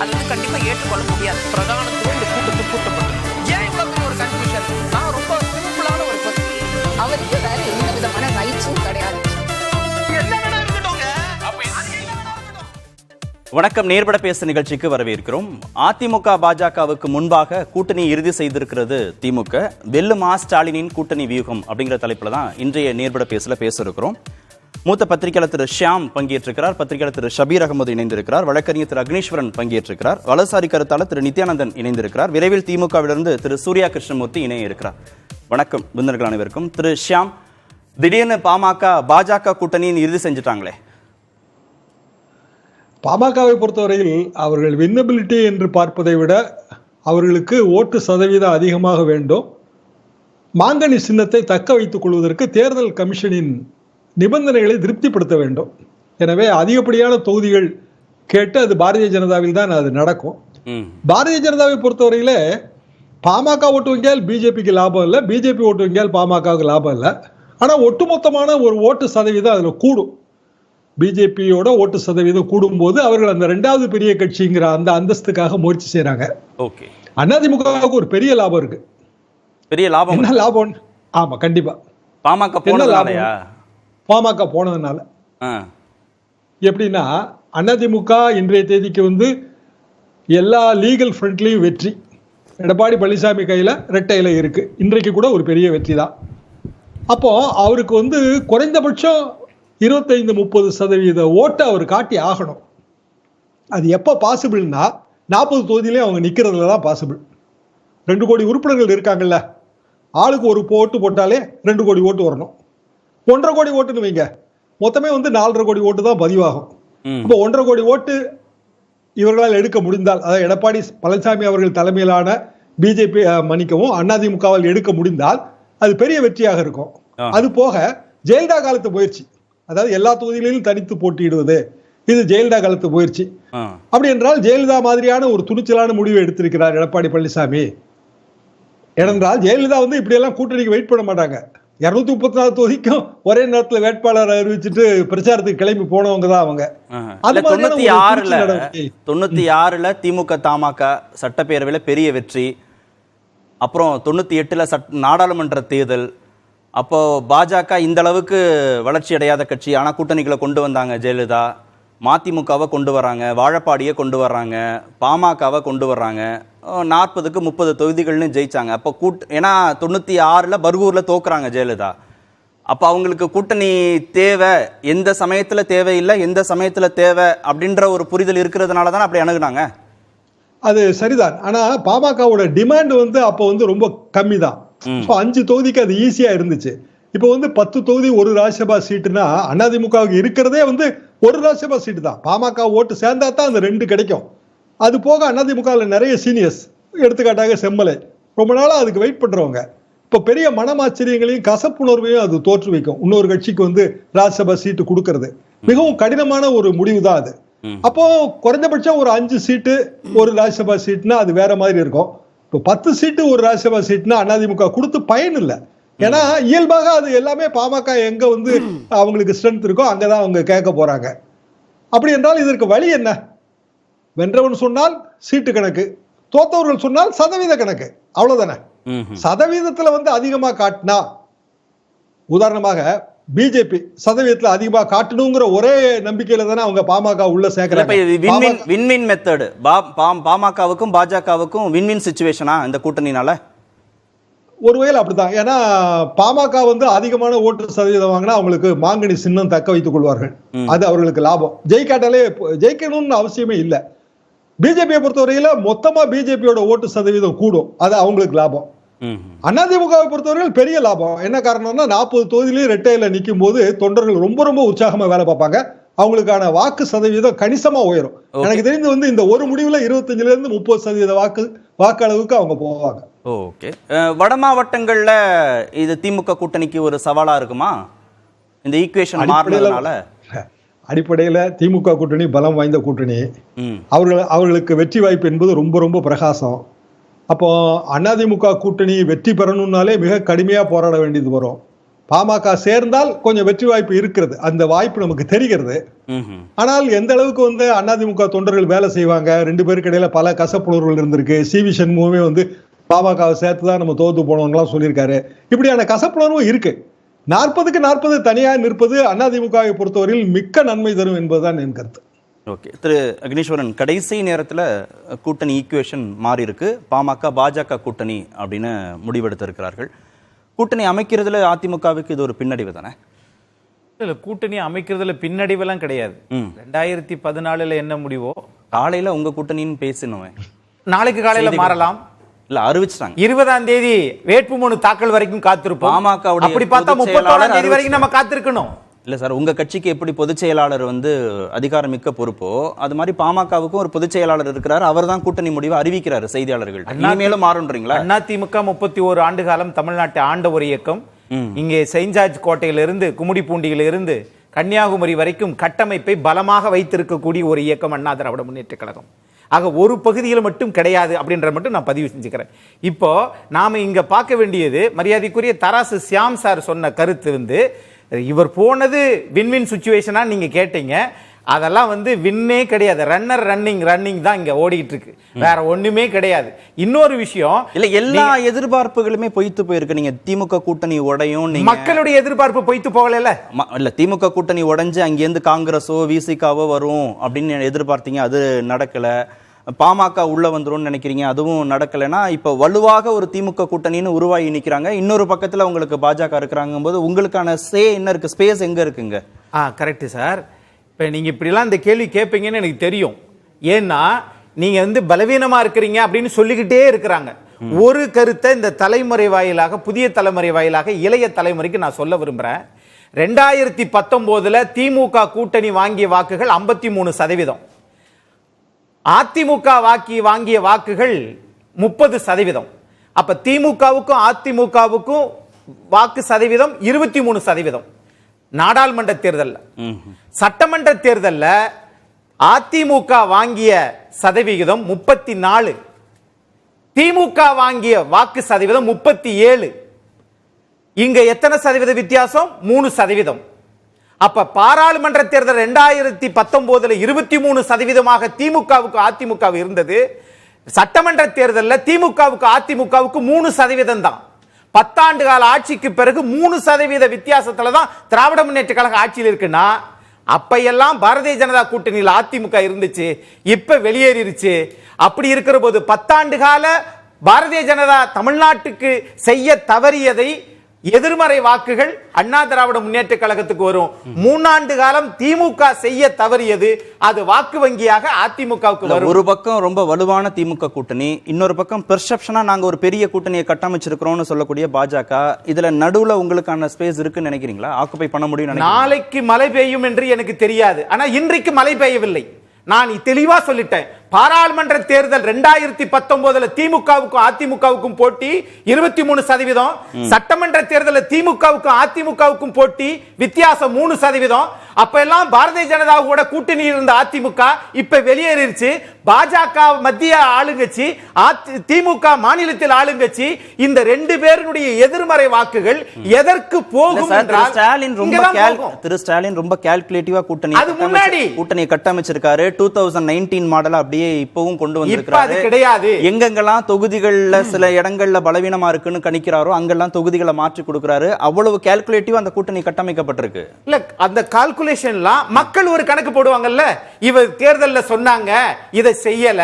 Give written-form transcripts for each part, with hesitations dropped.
அது வந்து கண்டிப்பா ஏற்றுக்கொள்ள முடியாது. பிரதானத்துவம் இந்த கூட்டத்தில் கூட்டப்பட்டது. ஏன் இவ்வளவு பெரிய ஒரு கன்ஃபியூஷன்? நான் ரொம்ப சிம்பிளான ஒரு பர்சன். அவருக்கு வேற எந்த விதமான ரைட்ஸும் கிடையாது. என்ன வேணா இருக்கட்டும்ங்க. வணக்கம். நேர்பட பேச நிகழ்ச்சிக்கு வரவேற்கிறோம். அதிமுக பாஜகவுக்கு முன்பாக கூட்டணி இறுதி செய்திருக்கிறது திமுக. வெல்லுமா ஸ்டாலினின் கூட்டணி வியூகம் அப்படிங்கிற தலைப்புல தான் இன்றைய நேர்பட பேசல பேச இருக்கிறோம். மூத்த பத்திரிகையாளர் திரு ஷியாம் பங்கேற்றிருக்கிறார். பத்திரிகையாளர் திரு ஷபீர் அகமது இணைந்திருக்கிறார். வழக்கறிஞர் திரு அக்னீஸ்வரன் பங்கேற்றிருக்கிறார். வலதுசாரி கருத்தாளர் திரு நித்யானந்தன் இணைந்திருக்கிறார். விரைவில் திமுகவிலிருந்து திரு சூர்யா கிருஷ்ணமூர்த்தி இணைய இருக்கிறார். வணக்கம் விருந்தினர்கள் அனைவருக்கும். திரு ஷியாம், திடீர்னு பாஜக கூட்டணியின் இறுதி செஞ்சுட்டாங்களே, பாமகவை பொறுத்தவரையில் அவர்கள் வின்னபிலிட்டி என்று பார்ப்பதை விட அவர்களுக்கு ஓட்டு சதவீதம் அதிகமாக வேண்டும். மாங்கனி சின்னத்தை தக்க வைத்துக் கொள்வதற்கு தேர்தல் கமிஷனின் நிபந்தனைகளை திருப்திப்படுத்த வேண்டும். எனவே அதிகப்படியான தொகுதிகள் கேட்டு அது பாரதிய ஜனதாவில் தான் அது நடக்கும். பாரதிய ஜனதாவை பொறுத்தவரையில பாமக ஓட்டு வங்கியால் பிஜேபிக்கு லாபம் இல்லை, பிஜேபி ஓட்டு வங்கியால் பாமகவுக்கு லாபம் இல்லை. ஆனால் ஒட்டுமொத்தமான ஒரு ஓட்டு சதவீதம் அதில் கூடும். பிஜேபியோட ஓட்டு சதவீதம் கூடும்போது அவர்கள் அந்த இரண்டாவது பெரிய கட்சிங்கிற அந்த அந்தஸ்துக்காக முயற்சி செய்யறாங்க. அதிமுகவுக்கு ஒரு பெரிய லாபம் இருக்கு. பெரிய லாபம் என்ன லாபம்? ஆமா, கண்டிப்பா பாமக போனதுனால. எப்படின்னா அதிமுக இன்றைய தேதிக்கு எல்லா லீகல் ஃப்ரண்ட்லையும் வெற்றி. எடப்பாடி பழனிசாமி கையில ரெட்டை இலை இருக்கு. இன்றைக்கு கூட ஒரு பெரிய வெற்றி தான். அப்போ அவருக்கு குறைந்தபட்சம் 25-30% ஓட்டை அவர் காட்டி ஆகணும். அது எப்போ பாசிபிள்னா 40 தொகுதியிலே அவங்க நிற்கிறதுல தான் பாசிபிள். 2 கோடி உறுப்பினர்கள் இருக்காங்கல்ல, ஆளுக்கு ஒரு ஓட்டு போட்டாலே 2 கோடி ஓட்டு வரணும். 1.5 கோடி ஓட்டுன்னு வைங்க, மொத்தமே 4.5 கோடி ஓட்டு தான் பதிவாகும். அப்போ 1.5 கோடி ஓட்டு இவர்களால் எடுக்க முடிந்தால், அதாவது எடப்பாடி பழனிசாமி அவர்கள் தலைமையிலான பிஜேபி மன்னிக்கவும் அதிமுகவால் எடுக்க முடிந்தால் அது பெரிய வெற்றியாக இருக்கும். அது போக ஜெயலலிதா காலத்து முயற்சி, அதாவது எல்லா தொகுதிகளிலும் தனித்து போட்டியிடுவது, இது ஜெயலலிதா காலத்து முயற்சி. அப்படி என்றால் ஜெயலலிதா மாதிரியான ஒரு துணிச்சலான முடிவை எடுத்திருக்கிறார் எடப்பாடி பழனிசாமி. ஏனென்றால் ஜெயலலிதா இப்படி எல்லாம் கூட்டணிக்கு வெயிட் பண்ண மாட்டாங்க. 234 தொகுதிக்கும் ஒரே நேரத்தில் வேட்பாளர் அறிவிச்சுட்டு பிரச்சாரத்துக்கு கிளம்பி போனவங்க தான் அவங்க. 96ல திமுக தமாக சட்டப்பேரவையில பெரிய வெற்றி. அப்புறம் 98ல நாடாளுமன்ற தேர்தல். அப்போ பாஜக இந்த அளவுக்கு வளர்ச்சி அடையாத கட்சி, ஆனால் கூட்டணிகளை கொண்டு வந்தாங்க ஜெயலலிதா. மதிமுகவை கொண்டு வர்றாங்க, வாழப்பாடியை கொண்டு வர்றாங்க, பாமகவை கொண்டு வர்றாங்க. 40க்கு 30 தொகுதிகள்னு ஜெயிச்சாங்க. அப்போ ஏன்னா 96ல பர்கூர்ல தோக்குறாங்க ஜெயலலிதா. அப்போ அவங்களுக்கு கூட்டணி தேவை, எந்த சமயத்துல தேவையில்லை, எந்த சமயத்துல தேவை அப்படின்ற ஒரு புரிதல் இருக்கிறதுனால தான் அப்படி அணுகுனாங்க. அது சரிதான். ஆனா பாமகவோட டிமாண்ட் அப்போ ரொம்ப கம்மி தான். 5 தொகுதிக்கு அது ஈஸியா இருந்துச்சு. இப்போ 10 தொகுதி ஒரு ராஜ்யசபா சீட்டுனா அதிமுகவுக்கு இருக்கிறதே ஒரு ராஜ்யசபா சீட்டு தான். பாமக ஓட்டு சேர்ந்தா தான் அந்த 2 கிடைக்கும். அது போக அதிமுகவில் நிறைய சீனியர்ஸ், எடுத்துக்காட்டாக செம்மலை, ரொம்ப நாளா அதுக்கு வெயிட் பண்றவங்க. இப்போ பெரிய மனமாச்சரியங்களையும் கசப்புணர்வையும் அது தோற்று வைக்கும். இன்னொரு கட்சிக்கு ராஜ்யசபா சீட்டு கொடுக்கறது மிகவும் கடினமான ஒரு முடிவு தான் அது. அப்போ குறைந்தபட்சம் ஒரு 5 சீட்டு ஒரு ராஜ்யசபா சீட்னா அது வேற மாதிரி இருக்கும். இப்போ 10 சீட்டு ஒரு ராஜ்யசபா சீட்னா அதிமுக கொடுத்து பயன் இல்லை. ஏன்னா இயல்பாக அது எல்லாமே பாமக எங்க அவங்களுக்கு ஸ்ட்ரென்த் இருக்கோ அங்கதான் அவங்க கேட்க போறாங்க. அப்படி என்றால் இதற்கு வழி என்ன? வென்றவன் சொன்னால் சீட்டு கணக்கு, தோத்தவர்கள் சொன்னால் சதவீத கணக்கு, அவ்வளவுதானே. சதவீதத்துல அதிகமா காட்டினா, உதாரணமாக பிஜேபி சதவீதத்துல அதிகமா காட்டணுங்கிற ஒரே நம்பிக்கையில தானே அவங்க பாமக உள்ள சேர்க்கிறாங்க. வின் மெத்தட் பாமகவுக்கும் பாஜகவுக்கும் வின் சிச்சுவேஷனா இந்த கூட்டணினால? ஒருவேளை அப்படிதான். ஏன்னா பாமக அதிகமான ஓட்டு சதவீதம் வாங்கினா அவங்களுக்கு மாங்கனி சின்னம் தக்க வைத்துக் கொள்வார்கள். அது அவர்களுக்கு லாபம். ஜெயிக்காட்டாலே ஜெயிக்கணும்னு அவசியமே இல்லை. பிஜேபியை பொறுத்தவரையில மொத்தமா பிஜேபியோட ஓட்டு சதவீதம் கூடும், அது அவங்களுக்கு லாபம். அதிமுகவை பொறுத்தவரையில் பெரிய லாபம். என்ன காரணம்னா 40 தொகுதியிலேயே ரெட்டையில நிற்கும் போது தொண்டர்கள் ரொம்ப ரொம்ப உற்சாகமா வேலை பார்ப்பாங்க. அவங்களுக்கான வாக்கு சதவீதம் கணிசமா உயரும். எனக்கு தெரிந்து இந்த ஒரு முடிவுல 25-30% வாக்கு அளவுக்கு அவங்க போவாங்க. ஓகே. வட மாவட்டங்கள்ல இது திமுக கூட்டணிக்கு ஒரு சவாலா இருக்குமா இந்த ஈக்குவேஷன் மாறுறதுனால? அடிப்படையில் திமுக கூட்டணி பலம் வாய்ந்த கூட்டணி. அவர்களுக்கு வெற்றி வாய்ப்பு என்பது ரொம்ப ரொம்ப பிரகாசம். அப்போ அதிமுக கூட்டணி வெற்றி பெறணும்னாலே மிக கடுமையா போராட வேண்டியது வரும். பாமக சேர்ந்தால் கொஞ்சம் வெற்றி வாய்ப்பு இருக்கிறது, அந்த வாய்ப்பு நமக்கு தெரிகிறது. ஆனால் எந்த அளவுக்கு வந்து அதிமுக தொண்டர்கள் வேலை செய்வாங்க, 2 பேருக்கு இடையில பல கசப்புணர்வுகள் இருந்திருக்கு. சி.வி. சண்முகமே வந்து பாமகவை சேர்த்துதான் நம்ம தோத்து போனோம்லாம் சொல்லியிருக்காரு. இப்படியான கசப்புணர்வும் இருக்கு. 40க்கு 40 தனியாக நிற்பது அதிமுகவை பொறுத்தவரையில் மிக்க நன்மை தரும் என்பதுதான் என் கருத்து. ஓகே திரு அக்னீஸ்வரன், கடைசி நேரத்தில் கூட்டணி ஈக்குவேஷன் மாறி இருக்கு. பாமக பாஜக கூட்டணி அப்படின்னு முடிவெடுத்திருக்கிறார்கள். கூட்டணி அமைக்கிறதுல அதிமுகவுக்கு இது ஒரு பின்னடைவு தானே? இல்ல, கூட்டணி அமைக்கிறதுல பின்னடைவெல்லாம் கிடையாது. 2014 என்ன முடிவோ காலையில உங்க கூட்டணின்னு பேசினோம், நாளைக்கு காலையில மாறலாம். இல்ல அறிவிச்சிட்டாங்க 20ஆம் தேதி வேட்புமனு தாக்கல் வரைக்கும் காத்திருப்போம். பாமகவுடைய அப்படி பார்த்தா 31ஆம் தேதி வரைக்கும் நம்ம காத்திருக்கணும். இல்ல சார், உங்க கட்சிக்கு எப்படி பொதுச் செயலாளர் வந்து அதிகாரமிக்க பொறுப்போ அது மாதிரி பாமகவுக்கும் ஒரு பொதுச் செயலாளர் இருக்கிறார். அவர் தான் கூட்டணி முடிவை அறிவிக்கிறாரு செய்தியாளர்கள். இனிமேலும் மாறுன்றீங்களா? அதிமுக 31 ஆண்டு காலம் தமிழ்நாட்டை ஆண்ட ஒரு இயக்கம். இங்கே செயின்ட் ஜார்ஜ் கோட்டையிலிருந்து கும்மிடிப்பூண்டியிலிருந்து கன்னியாகுமரி வரைக்கும் கட்டமைப்பை பலமாக வைத்திருக்கக்கூடிய ஒரு இயக்கம் அண்ணா திராவிட முன்னேற்ற கழகம். ஆக ஒரு பகுதியில் மட்டும் கிடையாது அப்படின்ற மட்டும் நான் பதிவு செஞ்சுக்கிறேன். இப்போ நாம இங்க பார்க்க வேண்டியது, மரியாதைக்குரிய தராசு சியாம் சார் சொன்ன கருத்து வந்து, இவர் போனது வின்-வின் சுச்சுவேஷனா நீங்க கேட்டீங்க. அதெல்லாம் வந்து வின்னே கிடையாது. ரன்னிங் தான் இங்க ஓடிட்டு இருக்கு, வேற ஒண்ணுமே கிடையாது. இன்னொரு விஷயம் இல்ல, எல்லா எதிர்பார்ப்புகளுமே பொய்த்து போயிருக்கு. நீங்க திமுக கூட்டணி உடையும், மக்களுடைய எதிர்பார்ப்பு பொய்த்து போகல. இல்ல, திமுக கூட்டணி உடைஞ்சு அங்கிருந்து காங்கிரஸோ விசிகாவோ வரும் அப்படின்னு எதிர்பார்த்தீங்க, அது நடக்கல. பாமக உள்ள வந்துரும் நினைக்கிறீங்க, அதுவும் நடக்கலைன்னா இப்ப வலுவாக ஒரு திமுக கூட்டணின்னு உருவாகி நிக்கிறாங்க. இன்னொரு பக்கத்துல உங்களுக்கு பாஜக இருக்கிறாங்க போது உங்களுக்கான சே என்ன இருக்கு, ஸ்பேஸ் எங்க இருக்குங்க? Correct sir. இப்ப நீங்க இப்படிலாம் இந்த கேள்வி கேட்பீங்கன்னு எனக்கு தெரியும். ஏன்னா நீங்க வந்து பலவீனமா இருக்கிறீங்க அப்படின்னு சொல்லிக்கிட்டே இருக்கிறாங்க. ஒரு கருத்தை இந்த தலைமுறை வாயிலாக, புதிய தலைமுறை வாயிலாக இளைய தலைமுறைக்கு நான் சொல்ல விரும்புறேன். 2019 திமுக கூட்டணி வாங்கிய வாக்குகள் 53%. அதிமுக வாங்கிய வாக்குகள் 30%. அப்ப திமுகவுக்கும் அதிமுகவுக்கும் வாக்கு சதவீதம் 23%. நாடாளுமன்ற தேர்தல், சட்டமன்ற தேர்தல்ல அதிமுக வாங்கிய சதவிகிதம் 34, திமுக வாங்கிய வாக்கு சதவீதம் 37. இங்க எத்தனை சதவீத வித்தியாசம்? 3%. அப்ப பாராளுமன்ற தேர்தல் 2019 23% திமுகவுக்கு அதிமுக இருந்தது. சட்டமன்ற தேர்தலில் திமுகவுக்கு அதிமுகவுக்கு 3% தான். 10 ஆண்டு கால ஆட்சிக்கு பிறகு 3% வித்தியாசத்துல தான் திராவிட முன்னேற்ற கழக ஆட்சியில் இருக்குன்னா, அப்ப எல்லாம் பாரதிய ஜனதா கூட்டணியில் அதிமுக இருந்துச்சு, இப்ப வெளியேறிடுச்சு. அப்படி இருக்கிற போது 10 ஆண்டு கால பாரதிய ஜனதா தமிழ்நாட்டுக்கு செய்ய தவறியதை எதிர்மறை வாக்குகள் அண்ணா திராவிட முன்னேற்ற கழகத்துக்கு வரும். 3 ஆண்டு காலம் திமுக செய்ய தவறியது, அது வாக்கு வங்கியாக அதிமுகவுக்கு வரும். ஒரு பக்கம் ரொம்ப வலுவான திமுக கூட்டணி, இன்னொரு பக்கம் பெர்செப்ஷனா நாங்க ஒரு பெரிய கூட்டணியை கட்டமைச்சிருக்கிறோம்னு சொல்லக்கூடிய பாஜக. இதுல நடுவுல உங்களுக்கான ஸ்பேஸ் இருக்குன்னு நினைக்கிறீங்களா? ஆக்குபை பண்ண முடியும்? நாளைக்கு மழை பெய்யும் என்று எனக்கு தெரியாது, ஆனா இன்றைக்கு மழை பெய்யவில்லை. நான் தெளிவா சொல்லிட்டேன். பாராளுமன்ற தேர்தல் 2019 திமுகவுக்கும் அதிமுகவுக்கும் போட்டி 23%. சட்டமன்ற தேர்தல் திமுகவுக்கும் அதிமுகவுக்கும் போட்டி வித்தியாசம் 3%. அப்ப எல்லாம் பாரதிய ஜனதாவோட கூட்டணியில் இருந்த அதிமுக இப்ப வெளியேறிடுச்சு. பாஜக மத்திய ஆளுங்கட்சி, திமுக மாநிலத்தில் ஆளுங்கட்சி. இந்த 2 பேருடைய எதிர்மறை வாக்குகள் எதற்கு போகும் என்றால், திரு ஸ்டாலின் ரொம்ப கால்குலேட்டிவா கூட்டணியை கட்டமைச்சிருக்காரு. 2019 மாடல் அப்படியே இப்பவும் கொண்டு வந்திருக்காரு. கிடையாது, எங்கெங்கெல்லாம் தொகுதிகள்ல சில இடங்கள்ல பலவீனமா இருக்குன்னு கணிக்கிறாரோ அங்கெல்லாம் தொகுதிகளை மாற்றி கொடுக்கிறாரு. அவ்வளவு கால்குலேட்டிவா அந்த கூட்டணி கட்டமைக்கப்பட்டிருக்கு. இல்ல, அந்த கால்குலேஷன்லாம் மக்கள் ஒரு கணக்கு போடுவாங்கல்ல. இவர் தேர்தல்ல சொன்னாங்க இதை செய்யல,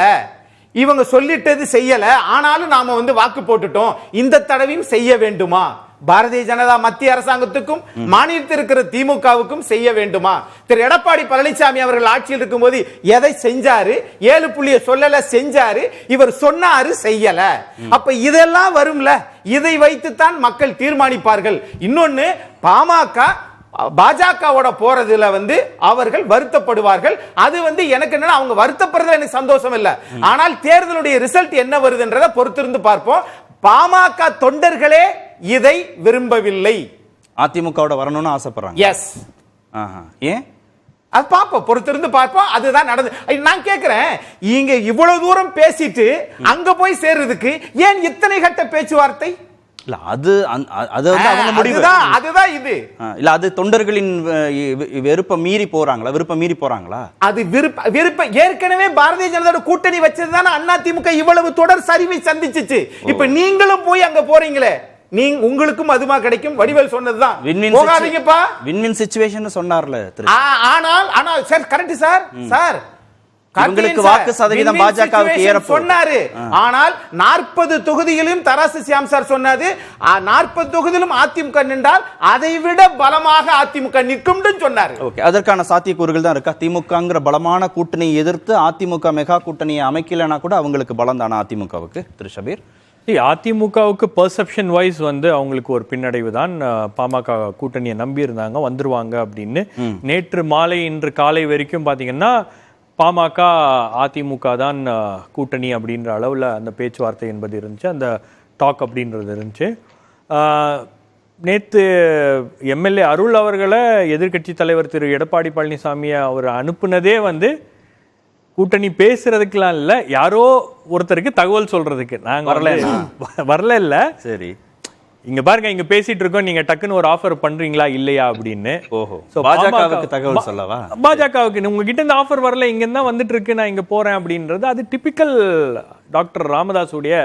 இவங்க சொல்லிட்டது செய்யல, ஆனாலும் நாம வந்து வாக்கு போட்டுட்டோம், இந்த தடவையும் செய்ய வேண்டுமா? பாரதிய ஜனதா மத்திய அரசாங்கத்துக்கும் மாநிலத்தில் இருக்கிற திமுகவுக்கும் செய்ய வேண்டுமா? திரு எடப்பாடி பழனிசாமி அவர்கள் ஆட்சியில் இருக்கும்போது எதை செஞ்சாரு? 7 புள்ளிய சொல்லல, செஞ்சாரு. இவர் சொன்னாரு, செய்யல. அப்ப இதெல்லாம் வரும்ல, இதை வைத்துத்தான் மக்கள் தீர்மானிப்பார்கள். இன்னொன்னு, பாஜகவோட போறதுல வந்து அவர்கள் வருத்தப்படுவார்கள். அது வந்து எனக்கு என்னன்னா, அவங்க வருத்தப்படுறதுல எனக்கு சந்தோஷம் இல்ல. ஆனால் தேர்தலுடைய ரிசல்ட் என்ன வருதுன்றதை பொறுத்திருந்து பார்ப்போம். பாமக தொண்டர்களே இதை விரும்பவில்லை. அதிமுகவோட வரணும்னு ஆசைப்படுறாங்க. எஸ். ஏன்? அது பாப்போம், பொறுத்திருந்து பார்ப்போம். அதுதான் நடந்து. நான் கேட்கிறேன், இங்க இவ்வளவு தூரம் பேசிட்டு அங்க போய் சேர்றதுக்கு ஏன் இத்தனை கட்ட பேச்சுவார்த்தை? இல்ல அது அது வந்து அவங்க முடிவு. அதுதான் இது. இல்ல அது தொண்டர்களின் விருப்பம் மீறி போறாங்களா? அது விருப்ப ஏற்கனவே பாரதிய ஜனதா கூட்டணி வச்சதுதானே அதிமுக இவ்வளவு தொடர் சரிவை சந்திச்சிச்சு. இப்ப நீங்களும் போய் அங்க போறீங்களே, நீங்க உங்களுக்கும் அதுமா கிடைக்கும். வடிவேல் சொன்னதுதான், போகாதீங்கப்பா வின்-வின் சிச்சுவேஷன் சொன்னார்ல. ஆனால் சார் கரெக்ட் சார் உங்களுக்கு வாக்கு சதவீதம் பாஜகவுக்கு ஏறப் சொன்னாரு. ஆனால் 40 தொகுதிகளிலும் தராசு சியாம் சார் சொன்னாரு 40 தொகுதியிலும் அதிமுக நின்றால் அதை விட பலமாக அதிமுக நிற்கும் சொன்னாரு. ஓகே, அதற்கான சாத்தியக்கூறுகள் தான் இருக்கா? திமுகங்கிற பலமான கூட்டணியை எதிர்த்து அதிமுக மெகா கூட்டணியை அமைக்கலனா கூட அவங்களுக்கு பலம் தானா அதிமுகவுக்கு? திரு ஷபீர், அதிமுகவுக்கு பெர்செப்ஷன் வைஸ் வந்து அவங்களுக்கு ஒரு பின்னடைவு தான். பாமக கூட்டணியை நம்பி இருந்தாங்க வந்துருவாங்க அப்படின்னு. நேற்று மாலை இன்று காலை வரைக்கும் பாத்தீங்கன்னா பாமக அதிமுக தான் கூட்டணி அப்படின்ற அளவில் அந்த பேச்சுவார்த்தை என்பது இருந்துச்சு, அந்த டாக் அப்படின்றது இருந்துச்சு. நேற்று எம்எல்ஏ அருள் அவர்களை எதிர்கட்சி தலைவர் திரு எடப்பாடி பழனிசாமியை அவர் அனுப்புனதே வந்து கூட்டணி பேசுறதுக்கெல்லாம் இல்லை, யாரோ ஒருத்தருக்கு தகவல் சொல்றதுக்கு. நாங்கள் வரல இல்லை, சரி இங்க பாருங்க இங்க பேசிட்டு இருக்கோம், நீங்க டக்குன்னு ஒரு ஆஃபர் பண்றீங்களா இல்லையா அப்படின்னு. ஓஹோ, பாஜகவுக்கு தகவல் சொல்லவா? பாஜகவுக்கு உங்ககிட்ட இந்த ஆஃபர் வரல, இங்க தான் வந்துட்டு இருக்கு, நான் இங்க போறேன் அப்படின்றது அது டிபிக்கல் டாக்டர் ராமதாஸ் உடைய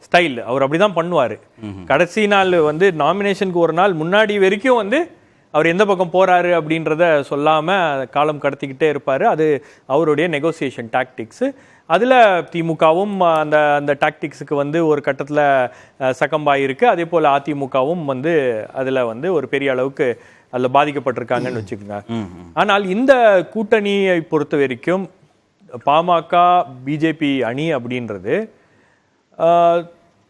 ஸ்டைல். அவர் அப்படிதான் பண்ணுவாரு. கடைசி நாள் வந்து நாமினேஷனுக்கு ஒரு நாள் முன்னாடி வரைக்கும் வந்து அவர் எந்த பக்கம் போறாரு அப்படின்றத சொல்லாம காலம் கடத்திக்கிட்டே இருப்பாரு. அது அவருடைய நெகோசியேஷன் டாக்டிக்ஸ். அதில் திமுகவும் அந்த அந்த டாக்டிக்ஸுக்கு வந்து ஒரு கட்டத்தில் சக்கம்பாயிருக்கு. அதே போல் அதிமுகவும் வந்து அதில் வந்து ஒரு பெரிய அளவுக்கு அதில் பாதிக்கப்பட்டிருக்காங்கன்னு வச்சுக்கோங்க. ஆனால் இந்த கூட்டணியை பொறுத்த வரைக்கும் பாமக பிஜேபி அணி அப்படின்றது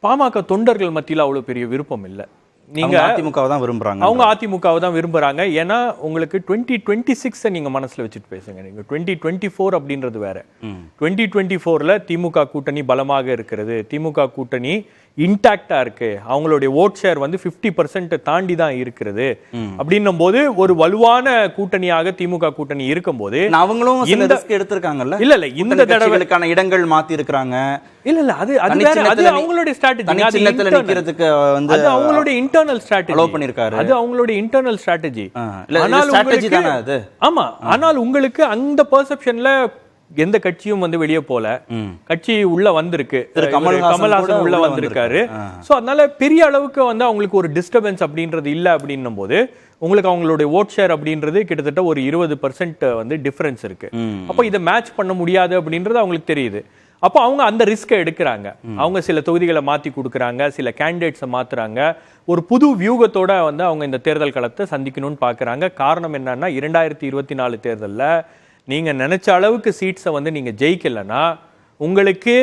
பாமக தொண்டர்கள் மத்தியில் அவ்வளோ பெரிய விருப்பம் இல்லை. நீங்க அதிமுகவை தான் விரும்புறாங்க, அவங்க அதிமுகவை தான் விரும்புறாங்க. ஏன்னா உங்களுக்கு 2026 நீங்க மனசுல வச்சுட்டு பேசுங்க. நீங்க 2024 அப்படின்றது வேற. 2024ல திமுக கூட்டணி பலமாக இருக்கிறது, திமுக கூட்டணி இன்டாக்டா இருக்கு, அவங்களுடைய ஓட் ஷேர் வந்து 50% தாண்டி தான் இருக்கிறது. அப்படின்னும் போது ஒரு வலுவான கூட்டணியாக திமுக கூட்டணி இருக்கும் போது அவங்களும் எடுத்திருக்காங்கல்ல. இல்ல இல்ல இந்த தடவைக்கான இடங்கள் மாத்தி இருக்காங்க. இல்ல இல்ல அது அது அவங்களுடைய ஸ்ட்ராட்டஜி. அது அவங்களுடைய இன்டர்னல் ஸ்ட்ராட்டஜி அலோ பண்ணிருக்காரு. அது அவங்களுடைய இன்டர்னல் ஸ்ட்ராட்டஜி. ஆமா, ஆனால் உங்களுக்கு அந்த பெர்செப்ஷன்ல எந்த கட்சியும் வந்து வெளியே போல, கட்சி உள்ள வந்திருக்கு, கமல்ஹாசன் உள்ள வந்திருக்காரு. சோ அதனால பெரிய அளவுக்கு வந்து அவங்களுக்கு ஒரு டிஸ்டர்பன்ஸ் அப்படின்றது இல்ல அப்படின்னும் போது உங்களுக்கு அவங்களுடைய ஓட் ஷேர் அப்படின்றது கிட்டத்தட்ட ஒரு 20% வந்து டிஃபரன்ஸ் இருக்கு. அப்ப இதை மேட்ச் பண்ண முடியாது அப்படின்றது அவங்களுக்கு தெரியுது. அப்போ அவங்க அந்த ரிஸ்கை எடுக்கிறாங்க. அவங்க சில தொகுதிகளை மாத்தி கொடுக்குறாங்க, சில கேண்டிடேட்ஸை மாத்துறாங்க, ஒரு புது வியூகத்தோட வந்து அவங்க இந்த தேர்தல் களத்தை சந்திக்கணும்னு பாக்குறாங்க. காரணம் என்னன்னா 2024 தேர்தலில் நீங்க நினைச்ச அளவுக்கு சீட்ஸை வந்து நீங்க ஜெயிக்கலன்னா உங்களுக்கு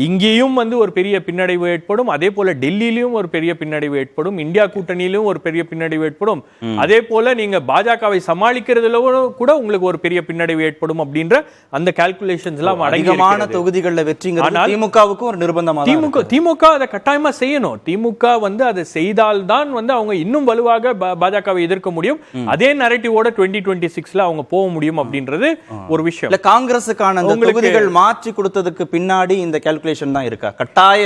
இங்கேயும் வந்து ஒரு பெரிய பின்னடைவு ஏற்படும், அதே போல டெல்லியிலும் ஒரு பெரிய பின்னடைவு ஏற்படும், இந்தியா கூட்டணியிலும் ஒரு பெரிய பின்னடைவு ஏற்படும், அதே போல நீங்க பாஜகவை சமாளிக்கிறதுல கூட உங்களுக்கு ஒரு பெரிய பின்னடைவு ஏற்படும் அப்படின்ற அந்த கால்குலேஷன்ஸ் எல்லாம் அதிகமான தொகுதிகளில் வெற்றிங்கிறது திமுகவுக்கும் ஒரு நிர்பந்தமா. திமுக அதை கட்டாயமா செய்யணும். திமுக வந்து அதை செய்தால்தான் வந்து அவங்க இன்னும் வலுவாக பாஜகவை எதிர்க்க முடியும். அதே நரேட்டிவோட 2026ல அவங்க போக முடியும் அப்படின்றது ஒரு விஷயம். இல்ல காங்கிரஸுக்கான தொகுதிகள் மாற்றி கொடுத்ததுக்கு பின்னாடி இந்த தான் இருக்கா? கட்டாய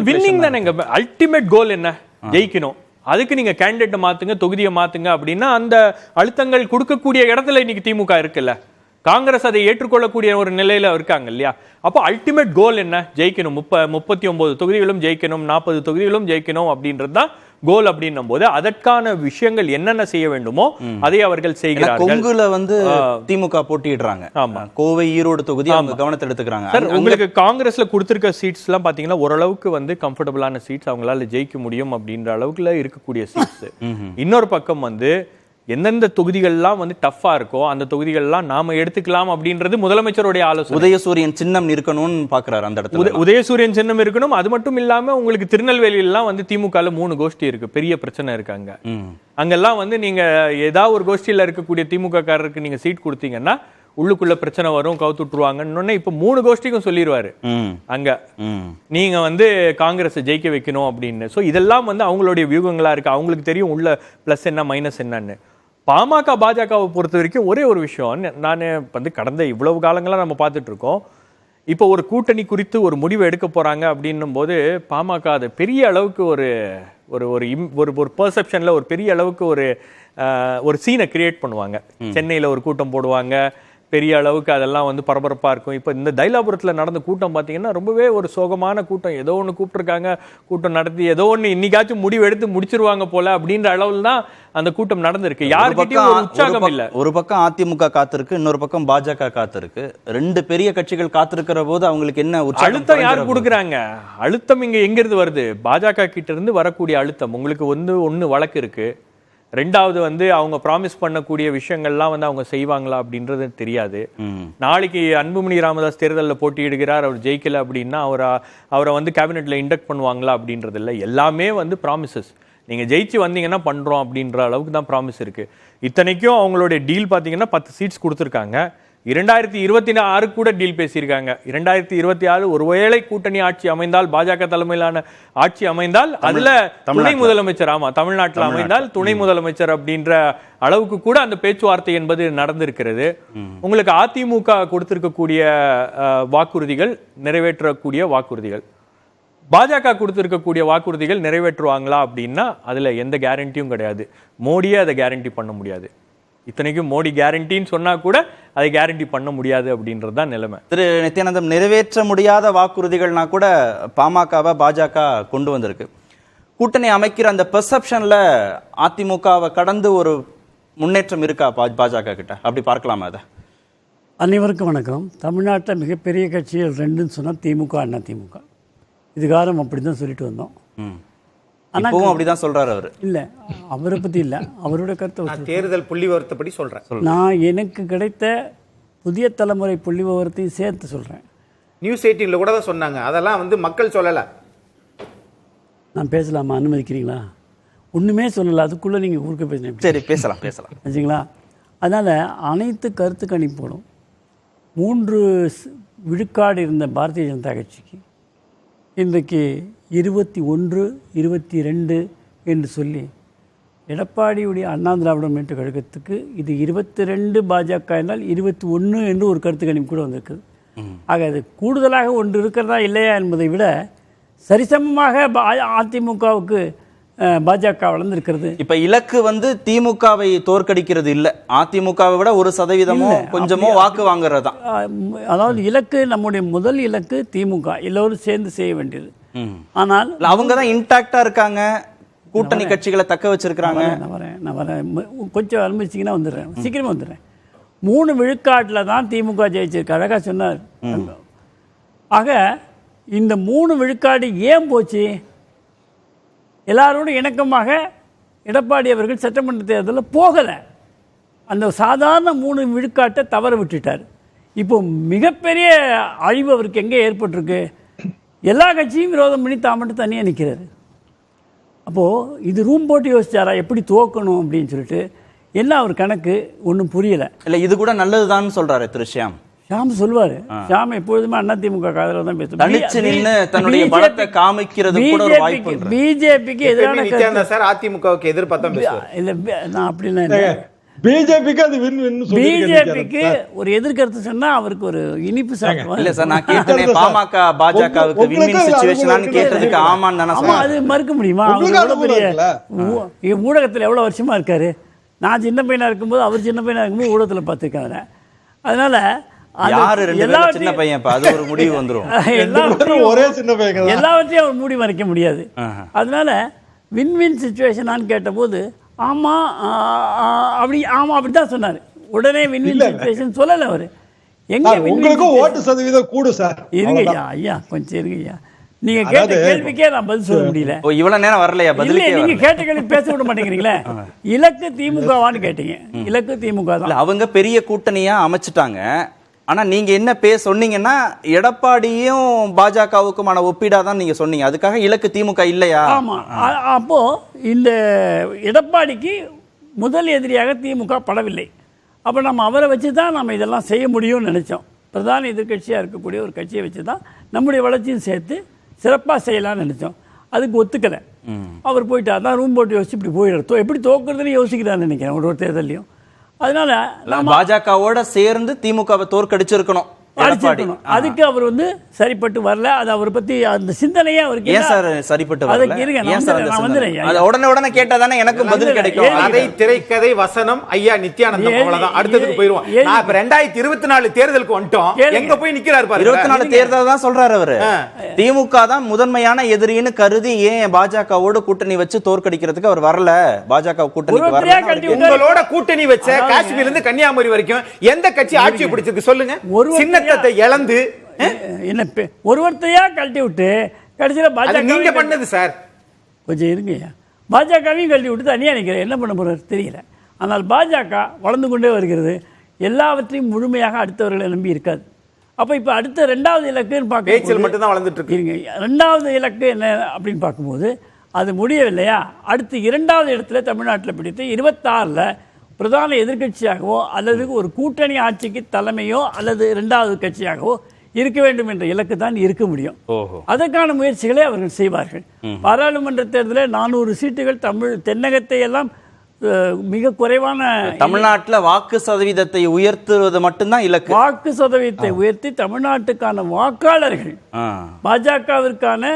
வின்னிங் தானே அல்டிமேட் கோல். என்ன ஜெயிக்கணும், அதுக்கு நீங்க கேண்டிடேட் மாத்துங்க, தொகுதியை மாத்துங்க அப்படின்னா அந்த அழுத்தங்கள் கொடுக்கக்கூடிய இடத்துல இன்னைக்கு திமுக இருக்குல்ல. காங்கிரஸ் அதை ஏற்றுக்கொள்ளக்கூடிய ஒரு நிலையில இருக்காங்க இல்லையா? அப்போ அல்டிமேட் கோல் என்ன? ஜெயிக்கணும், 39 தொகுதிகளும் ஜெயிக்கணும், 40 தொகுதிகளும் ஜெயிக்கணும் அப்படின்றது தான் கோல். அப்படின்னும் போது அதற்கான விஷயங்கள் என்னென்ன செய்ய வேண்டுமோ அதை அவர்கள் செய்கிறார்கள். கொங்குல வந்து திமுக போட்டிடுறாங்க. ஆமா, கோவை ஈரோடு தொகுதி அவங்க கவனத்தை எடுத்துக்கிறாங்க. சார் உங்களுக்கு காங்கிரஸ்ல கொடுத்திருக்க சீட்ஸ் எல்லாம் பாத்தீங்கன்னா ஓரளவுக்கு வந்து கம்ஃபர்டபுளான சீட்ஸ், அவங்களால ஜெயிக்க முடியும் அப்படின்ற அளவுக்குல இருக்கக்கூடிய சீட்ஸ். இன்னொரு பக்கம் வந்து எந்தெந்த தொகுதிகள்லாம் வந்து டஃபா இருக்கோ அந்த தொகுதிகள்லாம் நாம எடுத்துக்கலாம் அப்படின்றது முதலமைச்சருடைய ஆலோசனை. உதயசூரியன் சின்னம் இருக்கணும்னு பாக்குறாரு அந்த இடத்துல. உதயசூரியன் சின்னம் இருக்கணும். அது மட்டும் இல்லாம உங்களுக்கு திருநெல்வேலியெல்லாம் வந்து திமுகல 3 கோஷ்டி இருக்கு, பெரிய பிரச்சனை இருக்காங்க. அங்கெல்லாம் வந்து நீங்க ஏதாவது ஒரு கோஷ்டியில இருக்கக்கூடிய திமுக காரருக்கு நீங்க சீட் கொடுத்தீங்கன்னா உள்ளுக்குள்ள பிரச்சனை வரும், கவுத்துட்டுருவாங்கன்னு இப்ப 3 கோஷ்டிக்கும் சொல்லிடுவாரு அங்க. நீங்க வந்து காங்கிரஸ் ஜெயிக்க வைக்கணும் அப்படின்னு. சோ இதெல்லாம் வந்து அவங்களுடைய வியூகங்களா இருக்கு. அவங்களுக்கு தெரியும் உள்ள பிளஸ் என்ன மைனஸ் என்னன்னு. பாமக பாஜகவை பொறுத்த வரைக்கும் ஒரே ஒரு விஷயம், நான் வந்து கடந்த இவ்வளவு காலங்களா நம்ம பார்த்துட்டு இருக்கோம், இப்போ ஒரு கூட்டணி குறித்து ஒரு முடிவு எடுக்க போறாங்க அப்படின்னும் போது பாமக அதை பெரிய அளவுக்கு ஒரு ஒரு பெர்செப்ஷன்ல ஒரு பெரிய அளவுக்கு ஒரு சீனை கிரியேட் பண்ணுவாங்க. சென்னையில ஒரு கூட்டம் போடுவாங்க, பெரிய அளவுக்கு அதெல்லாம் வந்து பரபரப்பா இருக்கும். இப்போ இந்த தைலாபுரத்துல நடந்த கூட்டம் பார்த்தீங்கன்னா ரொம்பவே ஒரு சோகமான கூட்டம். ஏதோ ஒன்று கூப்பிட்டுருக்காங்க, கூட்டம் நடத்தி ஏதோ ஒன்று இன்னைக்காச்சும் முடிவு எடுத்து முடிச்சிருவாங்க போல அப்படின்ற அளவில் தான் அந்த கூட்டம் நடந்திருக்கு. யாருக்கிட்டையும் ஒரு உற்சாகம் இல்ல. ஒரு பக்கம் அதிமுக காத்திருக்கு, இன்னொரு பக்கம் பாஜக காத்திருக்கு. ரெண்டு பெரிய கட்சிகள் காத்திருக்கிற போது அவங்களுக்கு என்ன அழுத்தம் யாரு கொடுக்குறாங்க? அழுத்தம் இங்க எங்கிருந்து வருது? பாஜக கிட்ட இருந்து வரக்கூடிய அழுத்தம். உங்களுக்கு ஒன்னு வழக்கு இருக்கு, ரெண்டாவது வந்து அவங்க ப்ராமிஸ் பண்ணக்கூடிய விஷயங்கள்லாம் வந்து அவங்க செய்வாங்களா அப்படின்றது தெரியாது. நாளைக்கு அன்புமணி ராமதாஸ் தேர்தலில் போட்டியிடுகிறார், அவர் ஜெயிக்கல அப்படின்னா அவரை வந்து கேபினெட்ல இண்டக்ட் பண்ணுவாங்களா அப்படின்றது இல்லை. எல்லாமே வந்து ப்ராமிசஸ். நீங்க ஜெயிச்சு வந்தீங்கன்னா பண்றோம் அப்படின்ற அளவுக்கு தான் ப்ராமிஸ் இருக்கு. இத்தனைக்கும் அவங்களுடைய டீல் பாத்தீங்கன்னா 10 சீட்ஸ் கொடுத்துருக்காங்க. 2026 கூட டீல் பேசியிருக்காங்க. 2026 ஒருவேளை கூட்டணி ஆட்சி அமைந்தால், பாஜக தலைமையிலான ஆட்சி அமைந்தால், அதுல துணை முதலமைச்சர், ஆமா தமிழ்நாட்டில் அமைந்தால் துணை முதலமைச்சர் அப்படின்ற அளவுக்கு கூட அந்த பேச்சுவார்த்தை என்பது நடந்திருக்கிறது. உங்களுக்கு அதிமுக கொடுத்திருக்கக்கூடிய வாக்குறுதிகள், நிறைவேற்றக்கூடிய வாக்குறுதிகள், பாஜக கொடுத்திருக்கக்கூடிய வாக்குறுதிகள் நிறைவேற்றுவாங்களா அப்படின்னா அதுல எந்த கேரண்டியும் கிடையாது. மோடியே அதை கேரண்டி பண்ண முடியாது. இத்தனைக்கும் மோடி கேரண்டின்னு சொன்னா கூட அதை கேரண்டி பண்ண முடியாது அப்படின்றது தான் நிலைமை. திரு நித்யானந்தம், நிறைவேற்ற முடியாத வாக்குறுதிகள்னா கூட பாமகவை பாஜக கொண்டு வந்திருக்கு. கூட்டணி அமைக்கிற அந்த பெர்செப்ஷன்ல அதிமுகவை கடந்து ஒரு முன்னேற்றம் இருக்கா பாஜக கிட்ட? அப்படி பார்க்கலாமா அதை? அனைவருக்கும் வணக்கம். தமிழ்நாட்டில் மிகப்பெரிய கட்சிகள் ரெண்டுன்னு சொன்னால் திமுக, அண்ணா திமுக. இதுகாரம் அப்படி தான் சொல்லிட்டு வந்தோம். இப்பவும் அப்படிதான் சொல்றாரு அவரு. இல்லை, அவரை பற்றி இல்லை, அவரோட கருத்தை தேர்தல் புள்ளி விவரத்தைப்படி சொல்றேன். நான் எனக்கு கிடைத்த புதிய தலைமுறை புள்ளி விவரத்தையும் சேர்த்து சொல்கிறேன். நியூஸ் 18 கூட தான் சொன்னாங்க, அதெல்லாம் வந்து மக்கள் சொல்லலை. நான் பேசலாமா? அனுமதிக்கிறீங்களா? ஒன்றுமே சொல்லலை, அதுக்குள்ளே நீங்கள் ஊருக்க பேசுனீங்க. சரி, பேசலாம் வச்சுங்களா? அதனால் அனைத்து கருத்து கணிப்புகளும் 3 விழுக்காடு இருந்த பாரதிய ஜனதா கட்சிக்கு இன்றைக்கு 21, 22 என்று சொல்லி எடப்பாடியுடைய அண்ணா திராவிட முன்னேற்ற கழகத்துக்கு இது 22 பாஜக என்றால் 21 என்று ஒரு கருத்து கணிப்பு கூட வந்திருக்குது. ஆக அது கூடுதலாக ஒன்று இருக்கிறதா இல்லையா என்பதை விட சரிசமமாக அதிமுகவுக்கு பாஜக வளர்ந்திருக்கிறது. இப்ப இலக்கு வந்து திமுகவை தோற்கடிக்கிறது இல்ல, அதிமுகவை விட 1% கொஞ்சமோ வாக்கு வாங்குறதா. அதாவது இலக்கு, நம்முடைய முதல் இலக்கு திமுக எல்லோரும் சேர்ந்து செய்ய வேண்டியது. ஆனால் அவங்க தான் இன்டாக்டா இருக்காங்க, கூட்டணி கட்சிகளை தக்க வச்சிருக்காங்க. நான் வரேன் கொஞ்சம் அனுமதிச்சிங்கன்னா வந்துடுறேன், சீக்கிரமா வந்துடுறேன். 3 விழுக்காட்டில் தான் திமுக ஜெயிச்சிருக்கு, அழகா சொன்னார். ஆக இந்த 3 விழுக்காடு ஏன் போச்சு? எல்லாரோடும் இணக்கமாக எடப்பாடி அவர்கள் சட்டமன்ற தேர்தலில் போகலை. அந்த சாதாரண 3 விழுக்காட்டை தவற விட்டுட்டார். இப்போ மிகப்பெரிய அழிவு அவருக்கு எங்கே ஏற்பட்டிருக்கு? எல்லா கட்சியும் விரோதம் பண்ணி தான் மட்டும் தனியாக நிற்கிறாரு. அப்போது இது ரூம் போட்டு யோசிச்சாரா எப்படி துவக்கணும் அப்படின்னு சொல்லிட்டு? என்ன அவர் கணக்கு ஒன்றும் புரியலை. இல்லை, இது கூட நல்லதுதான் சொல்கிறாரு திரு ஷியாம். ஷாம் சொல்வாரு. ஷாம் எப்பொழுதுமே அதிமுக காதல தான் பேசுவார். பிஜேபிக்கு எதிரான சார், அதிமுகவுக்கு எதிர்பார்த்தா இல்ல, நான் அப்படிலாம் பிஜேபிக்கு அது வின் வின். பிஜேபிக்கு ஒரு எதிர்கருத்து சொன்னா அவருக்கு ஒரு இனிப்பு சாப்பிடுவாங்க. இல்ல சார், நான் கேட்டனே பாமக பாஜகவுக்கு வின் வின் சிச்சுவேஷனான்னு கேட்டதுக்கு ஆமான்னு தான சொன்னேன். அது மறுக்க முடியுமா? ஊடகத்துல எவ்வளவு வருஷமா இருக்காரு. நான் சின்ன பையனா இருக்கும்போது, அவர் சின்ன பையனா இருக்கும்போது ஊடகத்துல பார்த்துருக்காங்க. அதனால சின்ன பையன் அது ஒரு முடிவு வந்துரும். எல்லாவற்றையும் அவர் மூடி மறைக்க முடியாது. அதனால வின் வின் சிச்சுவேஷனான்னு கேட்டபோது ஆமா அப்படிதான் சொன்னாரு. உடனே வின் வின் சிச்சுவேஷன் சொல்லல அவரு. எங்க உங்களுக்கு ஓட்டு சதவீதம் கூடு சார். இருங்க ஐயா, கொஞ்சம் இருங்க ஐயா. நீங்க கேட்ட கேள்விக்கே நான் பதில் சொல்ல முடியல. இவ்வளவு நேரம் வரலையா பதில்? நீங்க கேட்ட கேள்வி பேச விட மாட்டேங்கிறீங்களே. இலக்கு திமுகவான்னு கேட்டீங்க. இலக்கு திமுக தான். அவங்க பெரிய கூட்டணியா அமைச்சிட்டாங்க. ஆனா நீங்க என்ன சொன்னீங்கன்னா எடப்பாடியும் பாஜகவுக்குமான ஒப்பீடா தான் நீங்க சொன்னீங்க. அதுக்காக இலக்கு திமுக இல்லையா? ஆமா. அப்போ இந்த எடப்பாடிக்கு முதல் எதிரியாக திமுக படவில்லை. அப்போ நம்ம அவரை வச்சு தான் நம்ம இதெல்லாம் செய்ய முடியும்னு நினைச்சோம். பிரதான எதிர்கட்சியாக இருக்கக்கூடிய ஒரு கட்சியை வச்சு தான் நம்முடைய வளர்ச்சியும் சேர்த்து சிறப்பாக செய்யலாம்னு நினைச்சோம். அதுக்கு ஒத்துக்கலை. அவர் போயிட்டு அதான் ரூம் போட்டு யோசிச்சு இப்படி போயிடுறோம், எப்படி தோக்குறதுன்னு யோசிக்கிறான்னு நினைக்கிறேன் ஒரு தேர்தலையும். அதனால பாஜகவோட சேர்ந்து திமுகவை தோற்கடிச்சிருக்கணும். அடிச்சிருக்கணும். அதுக்கு அவர் வந்து சரிப்பட்டு வரல. அது அவரை பத்தி அந்த சிந்தனையே அவருக்கு ஏன் சார் சரிப்பட்டு வரல? அதுக்கு இருங்க, ஏன் சார் அந்த நான் சிந்தனை? வந்துடுறேன். அது உடனே கேட்டா தானே எனக்கும் பதில் கிடைக்கும். கதை, திரைக்கதை, வசனம் ஐயா நித்யானந்தம். அவ்வளவுதான். அடுத்ததுக்கு போயிருவோம். நான் இப்ப 2024 தேர்தலுக்கு வந்துட்டோம். எங்க போய் நிக்கிறாரு பாருங்க. 24 தேர்தல் தான் சொல்றாரு அவரு. திமுக தான் முதன்மையான எதிரின்னு கருதி ஏன் பாஜகவோட கூட்டணி வச்சு தோற்கடிக்கிறதுக்கு அவர் வரல. பாஜக கூட்டணிக்கு வரல. உங்களோட கூட்டணி வச்ச காஷ்மீர்ல இருந்து கன்னியாகுமரி வரைக்கும் எந்த கட்சி ஆட்சியை பிடிச்சிருக்கு சொல்லுங்க. சின்னத்தை இழந்து என்ன ஒருவர்த்தையா கழட்டி விட்டு கடைசியில பாஜக நீங்க பண்ணது சார். கொஞ்சம் இருங்க. பாஜகவையும் கழட்டி விட்டு தனியா நிற்கிறேன். என்ன பண்ண போறாரு தெரியல. ஆனால் பாஜக வளர்ந்து கொண்டே வருகிறது. எல்லாவற்றையும் முழுமையாக அடுத்தவர்களை நம்பி இருக்காது. அப்ப இப்ப அடுத்த 2வது இலக்குன்னு பேச்சில் மட்டும் தான் வளர்ந்துட்டு இருக்கு. 2வது இலக்கு என்ன அப்படின்னு பார்க்கும்போது அது முடியவில்லையா, அடுத்து 2வது இடத்துல தமிழ்நாட்டில் பிடித்து 26ல் பிரதான எதிர்கட்சியாகவோ அல்லது ஒரு கூட்டணி ஆட்சிக்கு தலைமையோ அல்லது 2வது கட்சியாகவோ இருக்க வேண்டும் என்ற இலக்கு தான் இருக்க முடியும். அதற்கான முயற்சிகளை அவர்கள் செய்வார்கள். பாராளுமன்ற தேர்தலில் 400 சீட்டுகள் தென்னகத்தை எல்லாம் மிக குறைவான தமிழ்நாட்டில் வாக்கு சதவீதத்தை உயர்த்துவது மட்டும்தான் இலக்கு. வாக்கு சதவீதத்தை உயர்த்தி தமிழ்நாட்டுக்கான வாக்காளர்கள் பாஜகவிற்கான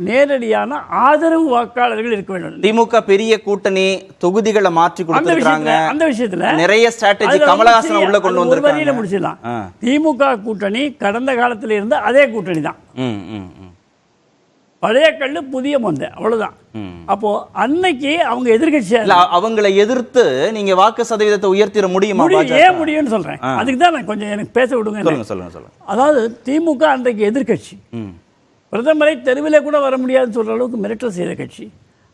நேரடியான ஆதரவு வாக்காளர்கள் இருக்க வேண்டும். திமுக பெரிய கூட்டணி தொகுதிகளை மாற்றி கொடுத்திருக்காங்க. அந்த விஷயத்துல நிறைய ஸ்ட்ராட்டஜி கமலஹாசன் உள்ள கொண்டு ஒரு வரியில முடிச்சிடலாம். திமுக கூட்டணி கடந்த காலத்தில் இருந்த அதே கூட்டணி தான். பழைய கல்லு புதிய மொந்த, அவ்வளவுதான். அப்போ அன்னைக்கு அவங்க எதிர்கட்சியா அவங்களை எதிர்த்து நீங்க வாக்கு சதவீதத்தை உயர்த்திட முடியுமா? ஏன் முடியும்னு சொல்றேன். அதுக்கு தான் நான் கொஞ்சம் எனக்கு பேச விடுங்க. சொல்லுங்க. அதாவது திமுக அன்றைக்கு எதிர்கட்சி, பிரதமரை தெருவிலே கூட வர முடியாதுன்னு சொல்ற அளவுக்கு மிரட்டல் செய்த கட்சி,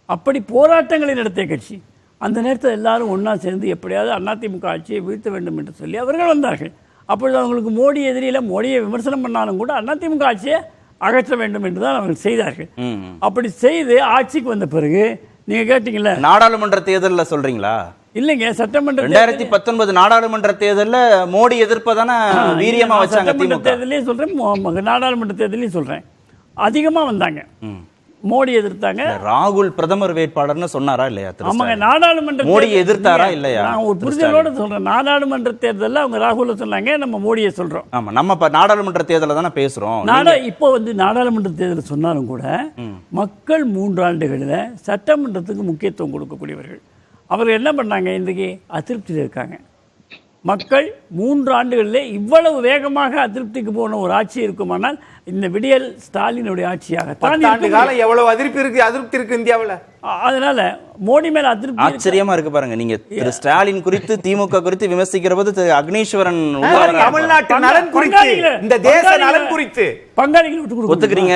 அப்படி போராட்டங்களை நடத்திய கட்சி. அந்த நேரத்தில் எல்லாரும் ஒன்னா சேர்ந்து எப்படியாவது அதிமுக ஆட்சியை வீழ்த்த வேண்டும் என்று சொல்லி அவர்கள் வந்தார்கள். அப்பொழுது அவங்களுக்கு மோடி எதிரியில மோடியை விமர்சனம் பண்ணாலும் கூட அதிமுக ஆட்சியை அகற்ற வேண்டும் என்றுதான் அவர்கள் செய்தார்கள். அப்படி செய்து ஆட்சிக்கு வந்த பிறகு நீங்க கேட்டீங்கல்ல, நாடாளுமன்ற தேர்தலில் சொல்றீங்களா? இல்லைங்க, சட்டமன்ற 2019 நாடாளுமன்ற தேர்தலில் மோடி எதிர்ப்பதான வீரியமா வச்சாங்க. சட்டமன்ற தேர்தலையும் சொல்றேன், நாடாளுமன்ற தேர்தலையும் சொல்றேன். அதிகமா வந்தாங்க, மோடி எதிர்த்தாங்க. ராகுல் பிரதமர் வேட்பாளர்னு சொன்னாரா இல்லையா? ஆமாங்க, நாடாளுமன்ற மோடி எதிர்த்தாரா இல்லையா? நான் ஒரு புரிதலோட சொல்றேன். நாடாளுமன்ற தேர்தலில் அவங்க ராகுல சொன்னாங்க, நம்ம மோடியை சொல்றோம். ஆமா, நம்ம நாடாளுமன்ற தேர்தலில் தானே பேசுறோம். இப்போ வந்து நாடாளுமன்ற தேர்தல் சொன்னாலும் கூட மக்கள் 3 ஆண்டுகளில் சட்டமன்றத்துக்கு முக்கியத்துவம் கொடுக்கக்கூடியவர்கள். அவர்கள் என்ன பண்ணாங்க, இன்றைக்கு அதிருப்தியில் இருக்காங்க. மக்கள் 3 ஆண்டுகளிலே இவ்வளவு வேகமாக அதிருப்திக்கு போன ஒரு ஆட்சி இருக்குமானால் இந்த விடியல் ஸ்டாலினுடைய ஆட்சியாக எவ்வளவு அதிருப்தி இருக்கு இந்தியாவில். அதனால மோடி மேல அதிருப்தி. ஆச்சரியமா இருக்கு பாருங்க. நீங்க திரு ஸ்டாலின் குறித்து திமுக குறித்து விமர்சிக்கிற போது திரு அக்னீஸ்வரன் தமிழ்நாட்டு நலன் குறித்து, இந்த தேச நலன் குறித்து பங்காளிகள் ஒத்துக்கிறீங்க.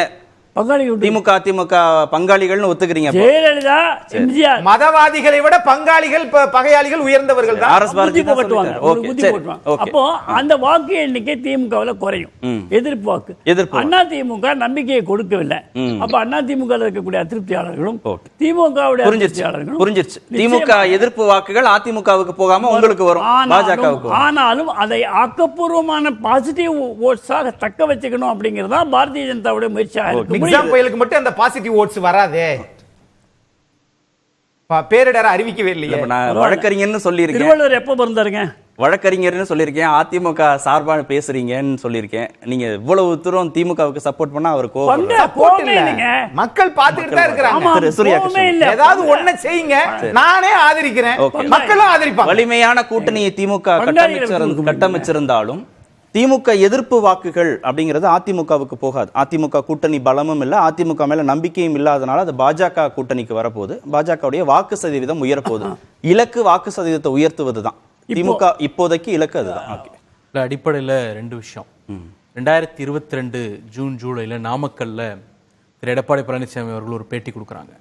திமுக அதிமுக பங்காளிகள்னு ஒத்துக்கிறீங்க. ஜெயலலிதா, எம்ஜிஆர் மதவாதிகளை விட பங்காளிகள் பகையாளிகள் உயர்ந்தவர்கள் தான். அப்போ அந்த வாக்கு எண்ணிக்கை திமுகவில் குறையும். எதிர்ப்பு வாக்கு, அண்ணா திமுக நம்பிக்கையை கொடுக்கவில்லை. அப்ப அண்ணா திமுக இருக்கக்கூடிய அதிருப்தியாளர்களும் திமுகவுடைய அதிருப்தியாளர்களும் புரிஞ்சிருச்சு. திமுக எதிர்ப்பு வாக்குகள் அதிமுகவுக்கு போகாம உங்களுக்கு வரும், பாஜகவுக்கு. ஆனாலும் அதை ஆக்கப்பூர்வமான பாசிட்டிவ் ஓட்ஸாக தக்க வச்சுக்கணும் அப்படிங்கறதா பாரதிய ஜனதாவுடைய முயற்சியாக இருக்கு. எக்ஸாம் புயலுக்கு மட்டும் அந்த பாசிட்டிவ் ஓட்ஸ் வராதே. பேரிடர அறிவிக்கவே இல்லையே. நான் வழக்கறிஞர்னு சொல்லியிருக்கேன். திருவள்ளுவர் எப்ப பிறந்தாருங்க? வழக்கறிஞர்னு சொல்லியிருக்கேன். அதிமுக சார்பா பேசுறீங்கன்னு சொல்லியிருக்கேன். நீங்க இவ்வளவு தூரம் திமுகவுக்கு சப்போர்ட் பண்ணா அவர் மக்கள் பார்த்துக்கிட்டு தான் இருக்காங்க. ஏதாவது ஒண்ணு செய்யுங்க, நானே ஆதரிக்கிறேன், மக்களும் ஆதரிப்பாங்க. வலிமையான கூட்டணியை திமுக கட்டமைச்சிருந்தாலும் திமுக எதிர்ப்பு வாக்குகள் அப்படிங்கிறது அதிமுகவுக்கு போகாது. அதிமுக கூட்டணி பலமும் இல்லை, அதிமுக மேல நம்பிக்கையும் இல்லாதனால அது பாஜக கூட்டணிக்கு வரப்போகுது. பாஜகவுடைய வாக்கு சதவீதம் உயரப்போகுது. இலக்கு வாக்கு சதவீதத்தை உயர்த்துவது தான் திமுக இப்போதைக்கு இலக்கு. அதுதான் அடிப்படையில் 2 விஷயம். 2022 ஜூன் ஜூலையில் நாமக்கல்ல திரு எடப்பாடி பழனிசாமி அவர்கள் ஒரு பேட்டி கொடுக்குறாங்க.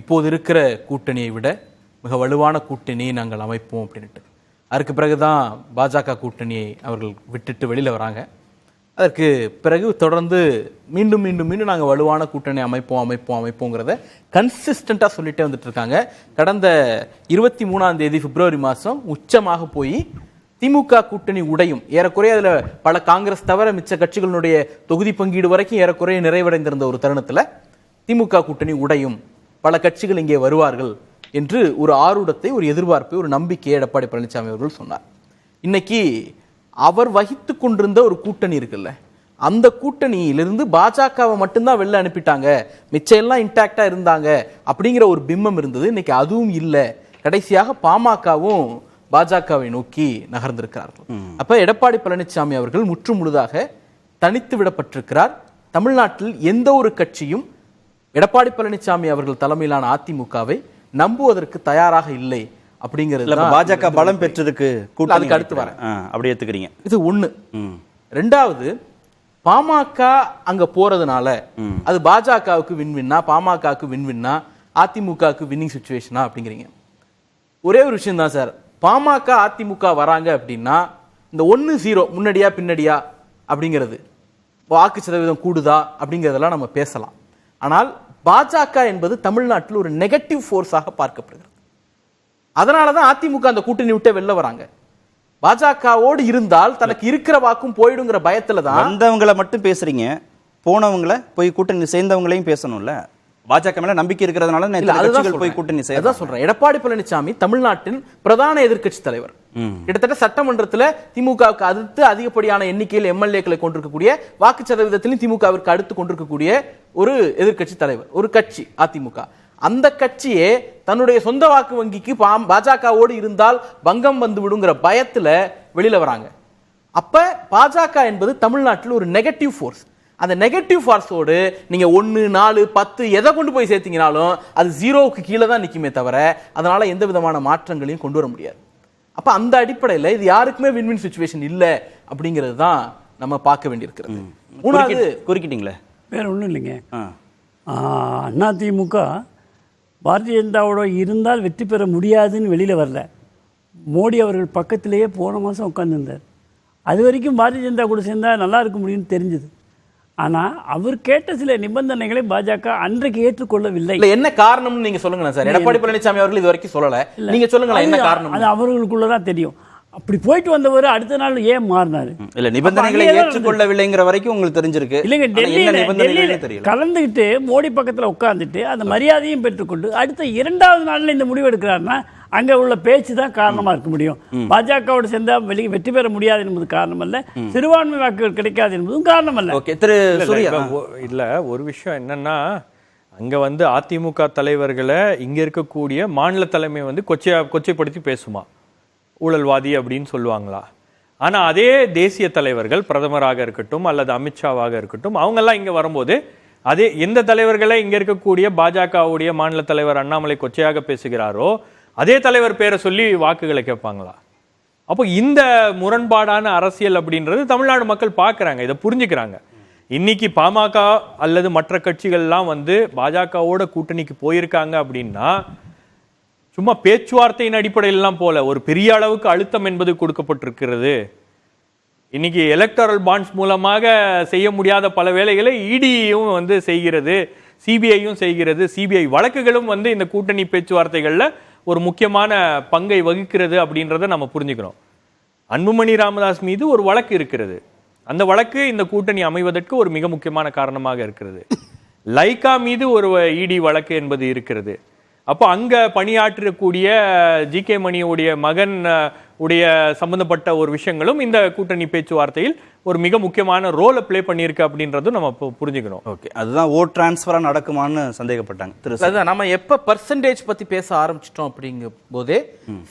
இப்போது இருக்கிற கூட்டணியை விட மிக வலுவான கூட்டணியை நாங்கள் அமைப்போம் அப்படின்ட்டு. அதற்கு பிறகுதான் பாஜக கூட்டணியை அவர்கள் விட்டுட்டு வெளியில் வராங்க. அதற்கு பிறகு தொடர்ந்து மீண்டும் மீண்டும் மீண்டும் நாங்கள் வலுவான கூட்டணி அமைப்போங்கிறத கன்சிஸ்டண்டாக சொல்லிட்டே வந்துட்டு இருக்காங்க. கடந்த 23ஆம் தேதி பிப்ரவரி மாதம் உச்சமாக போய் திமுக கூட்டணி உடையும், ஏறக்குறைய அதில் பல காங்கிரஸ் தவிர மிச்ச கட்சிகளுடைய தொகுதி பங்கீடு வரைக்கும் ஏறக்குறைய நிறைவடைந்திருந்த ஒரு தருணத்தில் திமுக கூட்டணி உடையும், பல கட்சிகள் இங்கே வருவார்கள் என்று ஒரு ஆர்வத்தை, ஒரு எதிர்பார்ப்பை, ஒரு நம்பிக்கையை எடப்பாடி பழனிசாமி அவர்கள் சொன்னார். இன்னைக்கு அவர் வகித்து கொண்டிருந்த ஒரு கூட்டணி இருக்குல்ல, அந்த கூட்டணியிலிருந்து பாஜகவை மட்டும்தான் வெளில அனுப்பிட்டாங்க, மிச்சம் எல்லாம் இன்டாக்டா இருந்தாங்க அப்படிங்கிற ஒரு பிம்பம் இருந்தது. இன்னைக்கு அதுவும் இல்லை. கடைசியாக பாமகவும் பாஜகவை நோக்கி நகர்ந்திருக்கிறார்கள். அப்ப எடப்பாடி பழனிசாமி அவர்கள் முற்று முழுதாக தனித்து விடப்பட்டிருக்கிறார். தமிழ்நாட்டில் எந்த ஒரு கட்சியும் எடப்பாடி பழனிசாமி அவர்கள் தலைமையிலான அதிமுகவை நம்புவதற்கு தயாராக இல்லை அப்படிங்கிறது. பாஜக பலம் பெற்றிருக்கு, அதுக்கு அடுத்து வரேன். அப்படி ஏத்துக்கிறீங்க. இது ஒண்ணு. ரெண்டாவது, பாமக அங்க போறதுனால அது பாஜகவுக்கு வின்வின்னா, பாமகவுக்கு வின்வின்னா, அதிமுகவுக்கு வின்னிங் சிச்சுவேஷனா அப்படிங்கிறீங்க. ஒரே ஒரு விஷயம் தான் சார், பாமக அதிமுக வராங்க அப்படின்னா இந்த 1-0 முன்னாடியா பின்னாடியா அப்படிங்கிறது, வாக்கு சதவீதம் கூடுதா அப்படிங்கிறதெல்லாம் நம்ம பேசலாம். ஆனால் பாஜக என்பது தமிழ்நாட்டில் ஒரு நெகட்டிவ் ஃபோர்ஸாக பார்க்கப்படுகிறது. அதனாலதான் அதிமுக அந்த கூட்டணி விட்டே வெளில வராங்க. பாஜகவோடு இருந்தால் தனக்கு இருக்கிற வாக்கும் போயிடுங்கிற பயத்துல தான். வந்தவங்களை மட்டும் பேசுறீங்க, போனவங்களை போய் கூட்டணி சேர்ந்தவங்களையும் பேசணும்ல. பாஜக மேல நம்பிக்கை இருக்கிறதுனால போய் கூட்டணி சொல்றேன். எடப்பாடி பழனிசாமி தமிழ்நாட்டின் பிரதான எதிர்க்கட்சி தலைவர். கிட்டத்தட்ட சட்டமன்றத்தில் திமுகவுக்கு அடுத்து அதிகப்படியான எண்ணிக்கையில் எம்எல்ஏக்களை கொண்டிருக்கக்கூடிய, வாக்கு சதவீதத்திலும் திமுகவிற்கு அடுத்து கொண்டிருக்கக்கூடிய ஒரு எதிர்க்கட்சி தலைவர், ஒரு கட்சி அதிமுக. அந்த கட்சியே தன்னுடைய சொந்த வாக்கு வங்கிக்கு பாஜகவோடு இருந்தால் பங்கம் வந்து விடுங்கிற பயத்துல வெளியில வராங்க. அப்ப பாஜக என்பது தமிழ்நாட்டில் ஒரு நெகட்டிவ் ஃபோர்ஸ். அந்த நெகட்டிவ் ஃபோர்ஸோடு நீங்க 1, 4, 10 எதை கொண்டு போய் சேர்த்தீங்கனாலும் அது 0க்கு கீழே தான் நிக்குமே தவிர அதனால எந்த விதமான மாற்றங்களையும் கொண்டு வர முடியாது. அப்ப அந்த அடிப்படையில் இது யாருக்குமே வின்-வின் சிச்சுவேஷன் இல்லை அப்படிங்கிறது தான் நம்ம பார்க்க வேண்டியிருக்கிறது. மூணாவது குறிக்கிட்டீங்களே, வேற ஒன்றும் இல்லைங்க. அதிமுக பாரதிய ஜனதாவோட இருந்தால் வெற்றி பெற முடியாதுன்னு வெளியில் வரல. மோடி அவர்கள் பக்கத்திலேயே போன மாதம் உட்காந்துருந்தார். அது வரைக்கும் பாரதிய ஜனதா கூட சேர்ந்தால் நல்லா இருக்க முடியும்னு தெரிஞ்சுது. ஆனால் அவர் கேட்ட சில நிபந்தனைகளை பாஜக அன்றைக்கு ஏற்றுக்கொள்ளவில்லை. என்ன காரணம்னு நீங்க சொல்லுங்க சார். எடப்பாடி பழனிசாமி அவர்கள் இது வரைக்கும் சொல்லல, நீங்க சொல்லுங்க என்ன காரணம். அது அவர்களுக்குள்ளதான் தெரியும். அப்படி போயிட்டு வந்தவர் அடுத்த நாள் ஏன் மாறினாரு? இல்ல, நிபந்தனைகளை ஏற்றுக்கொள்ளவில்லைங்கிற வரைக்கும் உங்களுக்கு தெரிஞ்சிருக்கு. இல்லைங்க, டெல்லியில கலந்துகிட்டு மோடி பக்கத்துல உட்கார்ந்துட்டு அந்த மரியாதையும் பெற்றுக்கொண்டு அடுத்த 2வது நாள்ல இந்த முடிவு எடுக்கிறாருன்னா அங்க உள்ள பேச்சு தான் காரணமா இருக்க முடியும். பாஜகவோடு சேர்ந்தா வெற்றி பெற முடியாது என்பது காரணம் அல்ல, சிறுபான்மை வாக்குகள் கிடைக்காது என்பதும் காரணம் அல்ல. இல்ல, ஒரு விஷயம் என்னன்னா, அங்க அதிமுக தலைவர்களை இங்க இருக்கக்கூடிய மாநில தலைமை கொச்சைப்படுத்தி பேசுமா, ஊழல்வாதி அப்படின்னு சொல்லுவாங்களா? ஆனா அதே தேசிய தலைவர்கள், பிரதமராக இருக்கட்டும் அல்லது அமித்ஷாவாக இருக்கட்டும், அவங்கெல்லாம் இங்க வரும்போது அதே எந்த தலைவர்களை இங்க இருக்கக்கூடிய பாஜகவுடைய மாநில தலைவர் அண்ணாமலை கொச்சையாக பேசுகிறாரோ அதே தலைவர் பேரை சொல்லி வாக்குகளை கேட்பாங்களா? அப்போ இந்த முரண்பாடான அரசியல் அப்படின்றது தமிழ்நாடு மக்கள் பார்க்குறாங்க, இதை புரிஞ்சுக்கிறாங்க. இன்னைக்கு பாமக அல்லது மற்ற கட்சிகள்லாம் பாஜகவோட கூட்டணிக்கு போயிருக்காங்க அப்படின்னா சும்மா பேச்சுவார்த்தையின் அடிப்படையிலாம் போல, ஒரு பெரிய அளவுக்கு அழுத்தம் என்பது கொடுக்கப்பட்டிருக்கிறது. இன்னைக்கு எலக்டரல் பாண்ட்ஸ் மூலமாக செய்ய முடியாத பல வேலைகளை இடியும் செய்கிறது, சிபிஐயும் செய்கிறது. சிபிஐ வழக்குகளும் இந்த கூட்டணி பேச்சுவார்த்தைகள்ல ஒரு முக்கியமான பங்கை வகிக்கிறது அப்படின்றத நம்ம புரிஞ்சுக்கிறோம். அன்புமணி ராமதாஸ் மீது ஒரு வழக்கு இருக்கிறது. அந்த வழக்கு இந்த கூட்டணி அமைவதற்கு ஒரு மிக முக்கியமான காரணமாக இருக்கிறது. லைகா மீது ஒரு இடி வழக்கு என்பது இருக்கிறது. அப்போ அங்க பணியாற்றக்கூடிய ஜி.கே. மணியுடைய மகன் உடைய சம்பந்தப்பட்ட ஒரு விஷயங்களும் இந்த கூட்டணி பேச்சுவார்த்தையில் ஒரு மிக முக்கியமான ரோலை பிளே பண்ணியிருக்கு அப்படின்றதும் நம்ம புரிஞ்சுக்கணும். ஓகே, அதுதான் ஓட் டிரான்ஸ்ஃபரா நடக்குமான்னு சந்தேகப்பட்டாங்க. அதுதான் நம்ம எப்ப பர்சன்டேஜ் பத்தி பேச ஆரம்பிச்சிட்டோம் அப்படிங்கும் போதே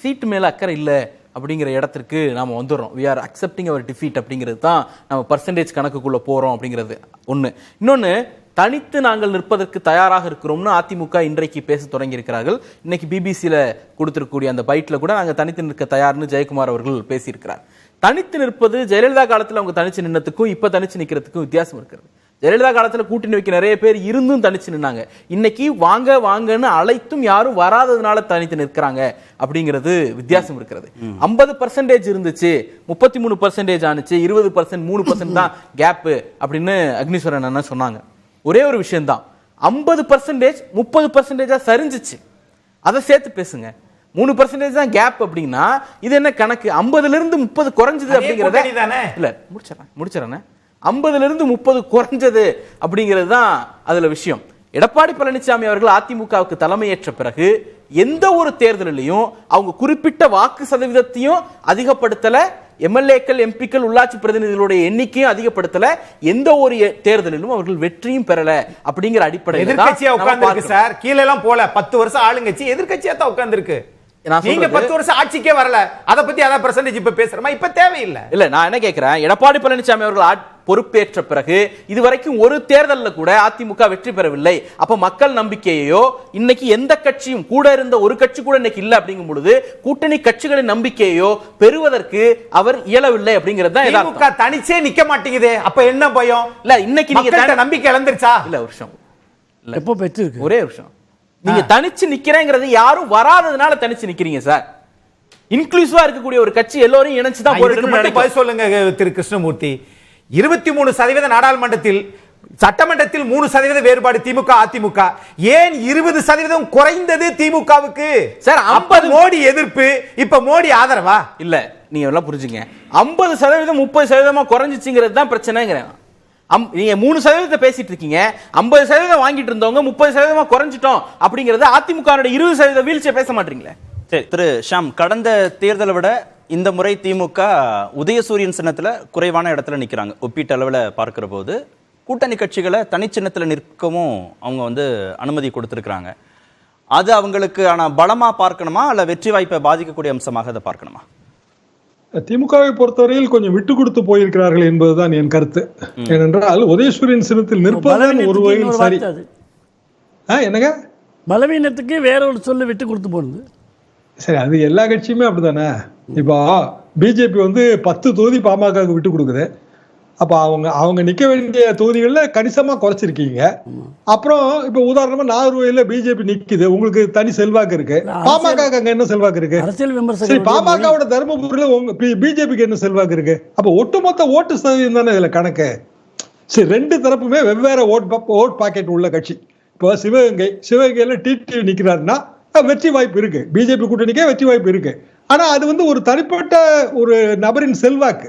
சீட்டு மேல அக்கறை இல்லை அப்படிங்கிற இடத்திற்கு நாம வந்துடுறோம். We are accepting our defeat அப்படிங்கிறது தான் நம்ம பர்சன்டேஜ் கணக்குக்குள்ள போறோம் அப்படிங்கிறது ஒண்ணு. இன்னொன்னு, தனித்து நாங்கள் நிற்பதற்கு தயாராக இருக்கிறோம்னு அதிமுக இன்றைக்கு பேச தொடங்கி இருக்கிறார்கள். இன்னைக்கு பிபிசியில கொடுத்திருக்கக்கூடிய அந்த பைட்ல கூட நாங்கள் தனித்து நிற்க தயார்னு ஜெயக்குமார் அவர்கள் பேசியிருக்கிறார். தனித்து நிற்பது ஜெயலலிதா காலத்தில் அவங்க தனிச்சு நின்னதுக்கும் இப்ப தனிச்சு நிற்கிறதுக்கும் வித்தியாசம் இருக்கிறது. ஜெயலலிதா காலத்தில் கூட்டணி வைக்க நிறைய பேர் இருந்தும் தனிச்சு நின்னாங்க. இன்னைக்கு வாங்க வாங்கன்னு அழைத்தும் யாரும் வராததுனால தனித்து நிற்கிறாங்க அப்படிங்கிறது வித்தியாசம் இருக்கிறது. 50% இருந்துச்சு, 33% ஆனிச்சு, 20% 3% தான் கேப் அப்படின்னு அக்னீஸ்வரன் அண்ணா சொன்னாங்க. ஒரே ஒரு விஷயம் தான், 50% 30% சரிஞ்சிச்சு, அதை சேர்த்து பேசுங்க. 3% தான் கேப் அப்படின்னா இது என்ன கணக்கு? 50ல இருந்து 30 குறைஞ்சது அப்படிங்கறத இல்ல முடிச்சறேன் 50ல இருந்து 30 குறைஞ்சது அப்படிங்கிறது தான் அதுல விஷயம். எடப்பாடி பழனிசாமி அவர்கள் அதிமுகவுக்கு தலைமையேற்ற பிறகு எந்த ஒரு தேர்தலிலையும் அவங்க குறிப்பிட்ட வாக்கு சதவீதத்தையும் அதிகப்படுத்தல, எம்எல்ஏக்கள் எம்பிக்கள் உள்ளாட்சி பிரதிநிதிகளுடைய எண்ணிக்கையும் அதிகப்படுத்தல, எந்த ஒரு தேர்தலிலும் அவர்கள் வெற்றியும் பெறல அப்படிங்கிற அடிப்படையில் எதிர்க்கட்சியா உட்கார்ந்து சார், கீழே எல்லாம் போல 10 வருஷம் ஆளுங்கட்சி எதிர்க்கட்சியா தான் உட்கார்ந்து இருக்கு. நீங்க 10 வருஷம் ஆட்சிக்கே வரல, அத பத்தி அத பெர்சன்டேஜ் இப்ப பேசுறமா? இப்ப தேவையில்லை. இல்ல, நான் என்ன கேக்குறேன், எடப்பாடி பழனிசாமி அவர்கள் பொறுப்பேற்ற பிறகு இதுவரைக்கும் ஒரு தேர்தலில் கூட அதிமுக வெற்றி பெறவில்லை. அப்ப மக்கள் நம்பிக்கையோ இன்னைக்கு எந்த கட்சியும், கூட இருந்த ஒரு கட்சி கூட இன்னைக்கு இல்ல அப்படிங்கும் பொழுது கூட்டணி கட்சிகளின் நம்பிக்கையோ பெறுவதற்கு அவர் இயலவில்லை அப்படிங்கிறது தான் யதார்த்தம். திமுக தனிச்சே நிக்க மாட்டேங்குதே, அப்ப என்ன பயம்? இல்ல, இன்னைக்கு நீங்க நம்பிக்கை இழந்துருச்சா? இல்ல, ஒரு விஷயம், எப்போ பெற்றிருக்கு? ஒரே விஷயம், நீங்க தனிச்சு நிக்கிறேங்கிறது யாரும் வராததுனால தனிச்சு நிக்கிறீங்க சார். இன்க்ளூசிவா இருக்கக்கூடிய ஒரு கட்சி எல்லாரும் இணைச்சு தான் பதில் சொல்லுங்க திரு கிருஷ்ணமூர்த்தி. 23% நாடாளுமன்றத்தில், சட்டமன்றத்தில் 3% வேறுபாடு திமுக அதிமுக. ஏன் 20% குறைந்தது திமுகவுக்கு? சார் 50 மோடி எதிர்ப்பு, இப்ப மோடி ஆதரவா? இல்ல, நீங்க எல்லாம் புரிஞ்சுங்க. 50% 30% குறைஞ்சிச்சுங்கிறது தான் பிரச்சனைங்கிறேன். நீங்க 3% பேசிட்டு இருக்கீங்க, 50% வாங்கிட்டு இருந்தவங்க 30% குறைஞ்சிட்டோம் அப்படிங்கறது அதிமுக 20% வீழ்ச்சியை பேச மாட்டீங்களே. சரி திரு ஷாம், கடந்த தேர்தலை விட இந்த முறை திமுக உதயசூரியன் சின்னத்துல குறைவான இடத்துல நிக்கிறாங்க. ஒப்பீட்டு அளவில் பார்க்கிற போது கூட்டணி கட்சிகளை தனிச்சின்னத்தில் நிற்கவும் அவங்க வந்து அனுமதி கொடுத்திருக்கிறாங்க. அது அவங்களுக்கு ஆனா பலமா பார்க்கணுமா, அல்ல வெற்றி வாய்ப்பை பாதிக்கக்கூடிய அம்சமாக அதை பார்க்கணுமா? திமுகவை பொறுத்தவரையில் கொஞ்சம் விட்டு கொடுத்து போயிருக்கிறார்கள் என்பதுதான் என் கருத்து. ஏனென்றால் உதயசூரியன் சின்னத்தில் நிற்பதுதான் ஒரு வகையில் சரி. என்னங்க பலவீனத்துக்கு வேற ஒரு சொல்லு விட்டு கொடுத்து போனது. சரி, அது எல்லா கட்சியுமே அப்படித்தானே. இப்போ பிஜேபி வந்து 10 தொகுதி பாமகவுக்கு விட்டு கொடுக்குது. அப்ப அவங்க நிக்க வேண்டிய தொகுதிகள்ல கணிசமா குறைச்சிருக்கீங்க. அப்புறம் இப்ப உதாரணமா நாகர்கோயில பிஜேபி நிக்குது, உங்களுக்கு தனி செல்வாக்கு இருக்கு. பாமக அங்க என்ன செல்வாக்கு இருக்கு? அரசியல் விமர்சனம். சரி, பாமகவோட தர்மபுரியில பிஜேபிக்கு என்ன செல்வாக்கு இருக்கு? அப்ப ஒட்டுமொத்த ஓட்டு சதவீதம் தானே இதுல கணக்கு. சரி, ரெண்டு தரப்புமே வெவ்வேறு ஓட் பாக்கெட் உள்ள கட்சி. இப்போ சிவகங்கையில டிடிவி நிக்கிறாருன்னா வெற்றி வாய்ப்பு இருக்கு, பிஜேபி கூட்டணிக்கே வெற்றி வாய்ப்பு இருக்கு. ஆனா அது வந்து ஒரு தனிப்பட்ட ஒரு நபரின் செல்வாக்கு.